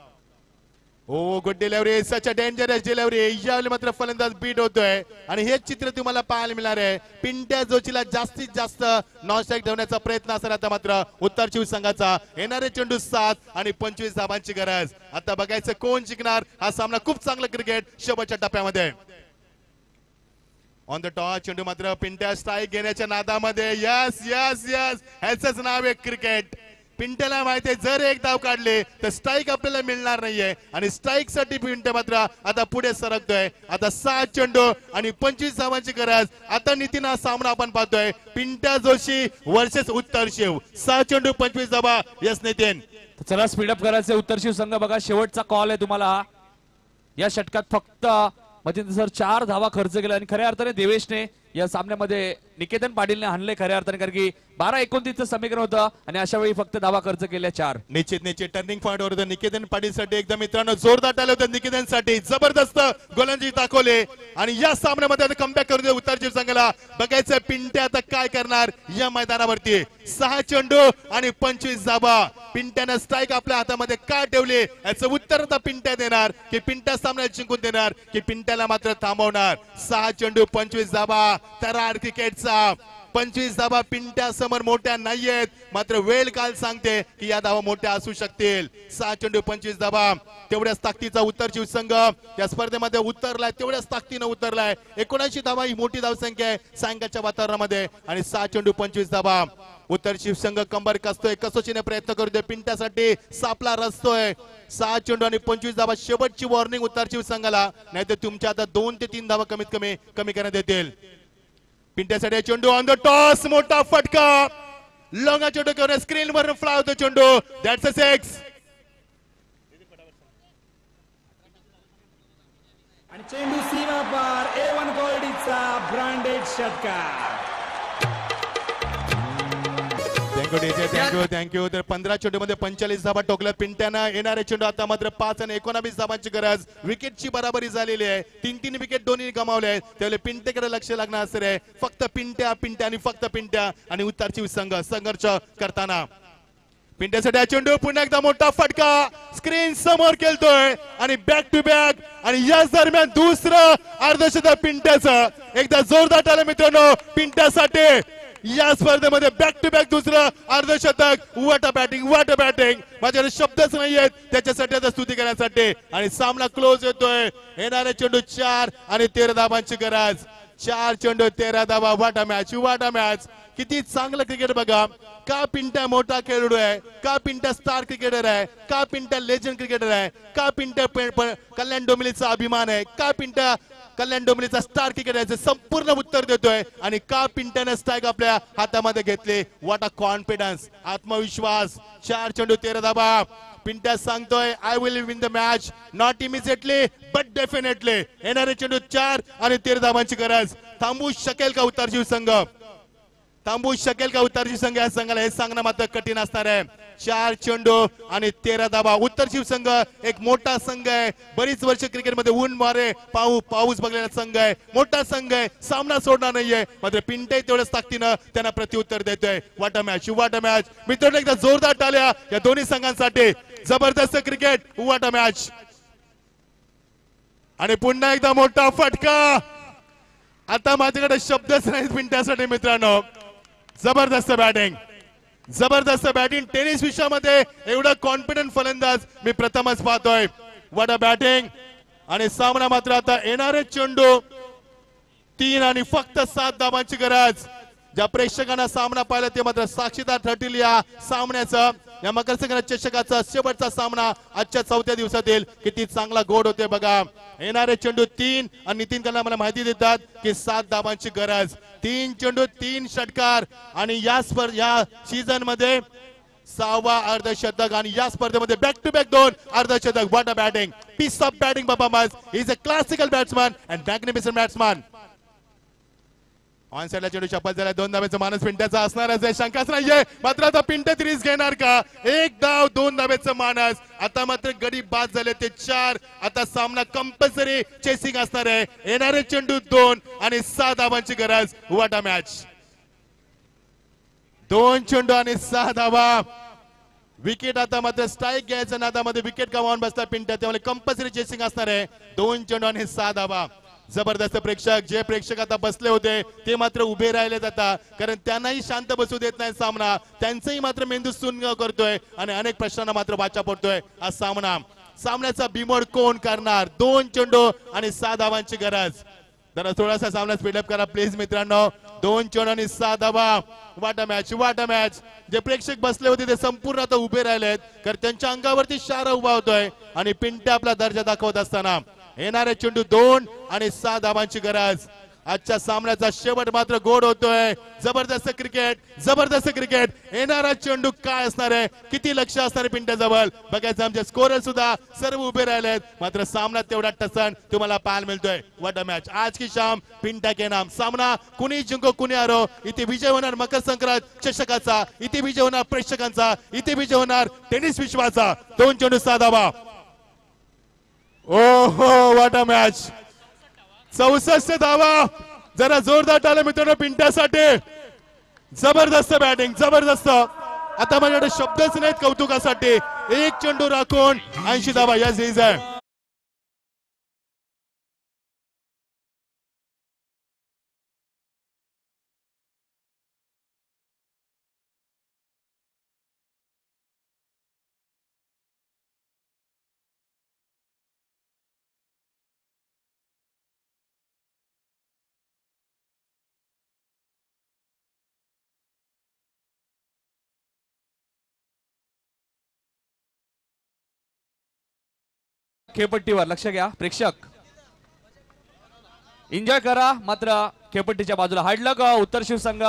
Oh good delivery, such a dangerous delivery. यावेळी मात्र फलंदाज बीट होतोय आणि हेच चित्र तुम्हाला पाहायला मिळणार आहे. पिंट्या जोशीला जास्तीत जास्त नॉन स्ट्राईक ठेवण्याचा प्रयत्न असेल आता मात्र उत्तर चोवीस संघाचा. येणारे चेंडू 7 आणि 25 धावांची गरज. आता बघायचं कोण जिंकणार हा सामना. खूप चांगलं क्रिकेट शेवटच्या टप्प्यामध्ये. ऑन द टॉस चेंडू मात्र पिंट्या स्ट्राईक घेण्याच्या नादामध्ये. यस यस यस ह्याच नाव आहे क्रिकेट. पिंट्याला माहिती आहे जर एक धाव काढले तर स्ट्राईक आपल्याला मिळणार नाहीये आणि स्ट्राईक साठी पिंट्या मात्र आता पुढे सरकतोय. आता 7 चेंडू आणि 25 धावांची गरज. आता नितीन हा सामना आपण पाहतोय. पिंट्या जोशी वर्सेस उत्तर शिव. 6 चेंडू 25 धावा. यस नितीन. चला स्पीडअप करायचे उत्तर शिव संघ. बघा शेवटचा कॉल आहे तुम्हाला. या षटकात फक्त मचिंद्र सर 4 धावा खर्च केला आणि खऱ्या अर्थाने देवेशने या सामन्यामध्ये निकेतन पाटीलने हाणले खऱ्या अर्थाने, कारण की 12-29 समीकरण होतं आणि अशा वेळी फक्त धावा खर्च केल्या 4. निश्चित टर्निंग पॉइंट वर होतं निकेतन पाटील साठी. एकदम मित्रांनो जोरदार टाळले होते निकेतन साठी. जबरदस्त गोलंदाजी दाखवले आणि या सामन्यामध्ये कमबॅक करू दे उत्तर संघाला. बघायचं पिंट्या आता काय करणार या मैदानावरती. 6 चेंडू आणि 25 धावा. पिंट्यानं स्ट्राईक आपल्या हातामध्ये का ठेवले याचं उत्तर आता पिंट्या देणार की पिंट्या सामना जिंकून देणार की पिंट्याला मात्र थांबवणार. 6 चेंडू 25 धावा. तरार क्रिकेटचा 25 धावा पिंट्या समोर मोठ्या नाहीयेत, मात्र वेळ काल सांगते की या धावा मोठ्या असू शकतील. 6 चेंडू 25 धावा. तेवढ्याच ताकदीचा उत्तर शिव संघ या स्पर्धेमध्ये उतरलाय. तेवढ्याच ताकदीनं उतरलाय. 79 धावा ही मोठी धावसंख्या आहे सायंकाळच्या वातावरणामध्ये आणि 6 चेंडू 25 धावा. उत्तर शिव संघ कंबर कसतोय, कसोशीने प्रयत्न करू दे पिंट्यासाठी. सापला रचतोय. 6 चेंडू आणि 25 धावा. शेवटची वॉर्निंग उत्तर शिव संघाला, नाही तर तुमच्या आता 2 ते 3 धावा कमीत कमी करण्यात येतील. पिंट्यासाठी चेंडू ऑन द टॉस. मोठा फटका. लॉंगा चेंडू घेऊन स्क्रीन वर फ्लाय होतो चेंडू. That's a 6. आणि चेंडू सीमा पार. A1 क्वालिटीचा ब्रँडेड षटकार. थँक्यू. तर 15 चेंडूमध्ये 45 धावा टोकल्या पिंट्यानं. येणारे चेंडू आता मात्र 5 आणि 19 धावांची गरज. विकेटची बराबरी झालेली आहे. 3-3 विकेट दोन्ही गमावले आहेत. त्यावेळी पिंट्याकडे लक्ष लागणार असं आहे. फक्त पिंट्या आणि फक्त पिंट्या आणि उत्तरची संघ संघर्ष करताना. पिंट्यासाठी चेंडू पुन्हा एकदा मोठा फटका. स्क्रीन समोर खेळतोय आणि बॅक टू बॅक आणि याच दरम्यान दुसरं अर्धशतक पिंट्याचं. एकदा जोरदार टाळ्या मित्रांनो पिंट्यासाठी. या स्पर्धेमध्ये बॅक टू बॅक दुसरं अर्धशतक. What a batting. माझ्याकडे शब्दच नाही आहेत त्याच्यासाठी आता स्तुती करण्यासाठी. आणि सामना क्लोज येतोय. येणारे चेंडू 4 आणि 13 धावांची गरज. 4 चेंडू 13 धावा. What a match. किती चांगलं क्रिकेट बघा. का पिंट्या मोठा खेळाडू आहे, का पिंट्या स्टार क्रिकेटर आहे, का पिंट्या लेजंड क्रिकेटर आहे, का पिंट्या कल्याण डोंबिवलीचा अभिमान आहे, का पिंट्या कल्याण डोंबिवलीचा स्टार क्रिकेटर आहे, संपूर्ण उत्तर देतोय. आणि का पिंट्याने स्ट्राईक आपल्या हातामध्ये घेतले. What a confidence. आत्मविश्वास. 4 चेंडू 13 धावा. पिंट्या सांगतोय I will win the match, not immediately but definitely. येणारे चेंडू 4 आणि 13 धावांची गरज. थांबू शकेल का उत्तरजीव संघ. संघ या संघाला हे सांगणं मात्र कठीण असणार आहे. 4 चेंडू आणि 13 धावा. उत्तर शिव संघ एक मोठा संघ आहे. बरीच वर्ष क्रिकेटमध्ये ऊन मारे पाऊस बघलेला संघ आहे. मोठा संघ आहे. सामना सोडणार नाहीये. मात्र पिंटे तेवढ्याच ताकदीनं त्यांना प्रत्युत्तर देतोय. What a match. मित्रांनो एकदा जोरदार टाळ्या या दोन्ही संघांसाठी. जबरदस्त क्रिकेट. What a match. आणि पुन्हा एकदा मोठा फटका. आता माझ्याकडे शब्दच नाहीत पिंट्यासाठी मित्रांनो. जबरदस्त बॅटिंग. टेनिस विश्वामध्ये एवढा कॉन्फिडंट फलंदाज मी प्रथमच पाहतोय. What a batting. आणि सामना मात्र आता येणारे चेंडू 3 आणि फक्त 7 धावांची गरज. ज्या प्रेक्षकांना सामना पाहिला ते मात्र साक्षीदार ठरतील या सामन्याचं. या मकर संक्रांत चषकाचा शेवटचा सामना आजच्या 4थ्या दिवसातील किती चांगला गोड होते बघा. येणारे चेंडू 3 आणि नितीन कन्ना मला माहिती देतात की 7 धावांची गरज. 3 चेंडू 3 षटकार आणि या सीझन मध्ये 6वा अर्धशतक आणि या स्पर्धेमध्ये बॅक टू बॅक 2 अर्धशतक. What a batting, piece of batting performance. He is a classical batsman and magnificent batsman. On साइडला चेंडू चप्पल झाला. 2 धावेचा मानस पिंट्याचा असणारच आहे, शंकाच नाहीये. मात्र आता पिंट्या रिस्क घेणार का? 1 धाव 2 धावेचं मानस. आता मात्र गडी बाद झाले ते 4. आता सामना कंपल्सरी चेसिंग असणार आहे. येणारे चेंडू 2 आणि 6 धावांची गरज. What a match. 2 चेंडू आणि 6 धावा. विकेट आता मात्र स्ट्राईक घ्यायचं नादामध्ये विकेट गमावून बसला पिंट्या, त्यामुळे कंपल्सरी चेसिंग असणार आहे. 2 चेंडू आणि 6 धावा. जबरदस्त प्रेक्षक, जे प्रेक्षक आता बसले होते ते मात्र उभे राहिले जातात, कारण त्यांनाही शांत बसू देत नाही सामना. त्यांचंही मात्र मेंदू सुन्न करतोय आणि अनेक प्रश्नांना मात्र वाचा पडतोय. हा सामन्याचा बिमोड कोण करणार? 2 चेंडू आणि 6 धावांची गरज. जरा थोडासा सामना स्पीडअप करा प्लीज मित्रांनो. 2 चेंडू आणि 6 धावा. What a match, what a match. जे प्रेक्षक बसले होते ते संपूर्ण आता उभे राहिलेत, कारण त्यांच्या अंगावरती शारा उभा होतोय आणि पिंट्या आपला दर्जा दाखवत असताना. येणारे चेंडू 2 आणि 6 धावांची गरज. आजच्या सामन्याचा शेवट मात्र गोड होतोय. जबरदस्त क्रिकेट, जबरदस्त क्रिकेट. येणारा चेंडू काय असणार आहे, किती लक्ष असणार आहे पिंट्या जवळ बघायचं. आमचे स्कोरर सुद्धा सर्व उभे राहिलेत, मात्र सामना तेवढा टसन तुम्हाला पाहायला मिळतोय. What a match. आज की शाम पिंट्या के नाम. सामना कुणी जिंको कुणी हारो. इथे विजय होणार मकर संक्रांत चषकाचा, इथे विजय होणार प्रेक्षकांचा, इथे विजय होणार टेनिस विश्वाचा. 2 चेंडू 6 धावा. ओहो व्हॉट अ मॅच. 64 धावा. जरा जोरदार टाळ्या मित्रांनो पिंट्यासाठी. जबरदस्त बॅटिंग, जबरदस्त. आता माझ्याकडे शब्दच नाहीत कौतुकासाठी. 1 चेंडू राखून 80 धावा. या सीझ आहे. खेळपट्टीवर लक्ष घ्या प्रेक्षक, एन्जॉय करा. मात्र खेळपट्टीच्या बाजूला हाडलं का उत्तर शिवसंघ.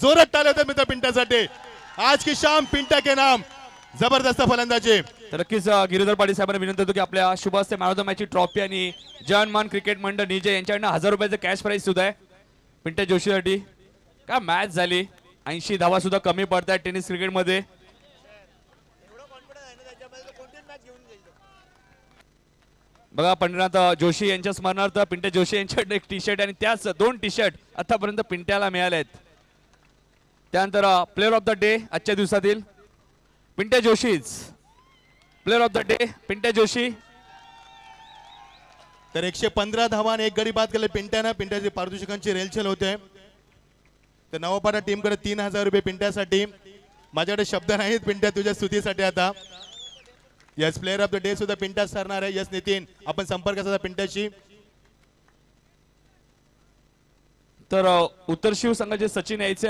जोरात टाळ्या होत्या मित्र पिंट्यासाठी. आज की शाम पिंट्या के नाम. जबरदस्त फलंदाजी. तर नक्कीच गिरीधर पाटील साहेबांना विनंती होतो की आपल्या शुभ हस्ते मॅन ऑफ द मॅचची ट्रॉफी आणि जनमान क्रिकेट मंडळ निजे यांच्याकडनं 1000 रुपयाचं कॅश प्राइज सुद्धा आहे पिंट्या जोशीसाठी. काय मॅच झाली. 80 धावा सुद्धा कमी पडतात टेनिस क्रिकेटमध्ये. बघा पंढरीनाथ जोशी यांच्या स्मरणार्थ पिंट्या जोशी यांच्याकडे एक टी शर्ट आणि त्याच 2 टी शर्ट आतापर्यंत पिंट्याला मिळाले आहेत. त्यानंतर प्लेअर ऑफ द डे आजच्या दिवसातील Pintya जोशीच. Player of the day Pintya Joshi. तर 115 धावा आणि 1 गडी बाद केले पिंट्यानं. पिंट्याचे पारितोषिकांची रेलचेल होते. तर नवपाडा टीमकडे 3000 रुपये पिंट्यासाठी. माझ्याकडे शब्द नाहीत पिंट्या तुझ्या स्तुतीसाठी आता. Yes player of the day सुद्धा पिंट्याच ठरणार आहे. यस नितीन आपण संपर्क साधा पिंट्याशी. तर उत्तर शिव संघाचे सचिन यायचे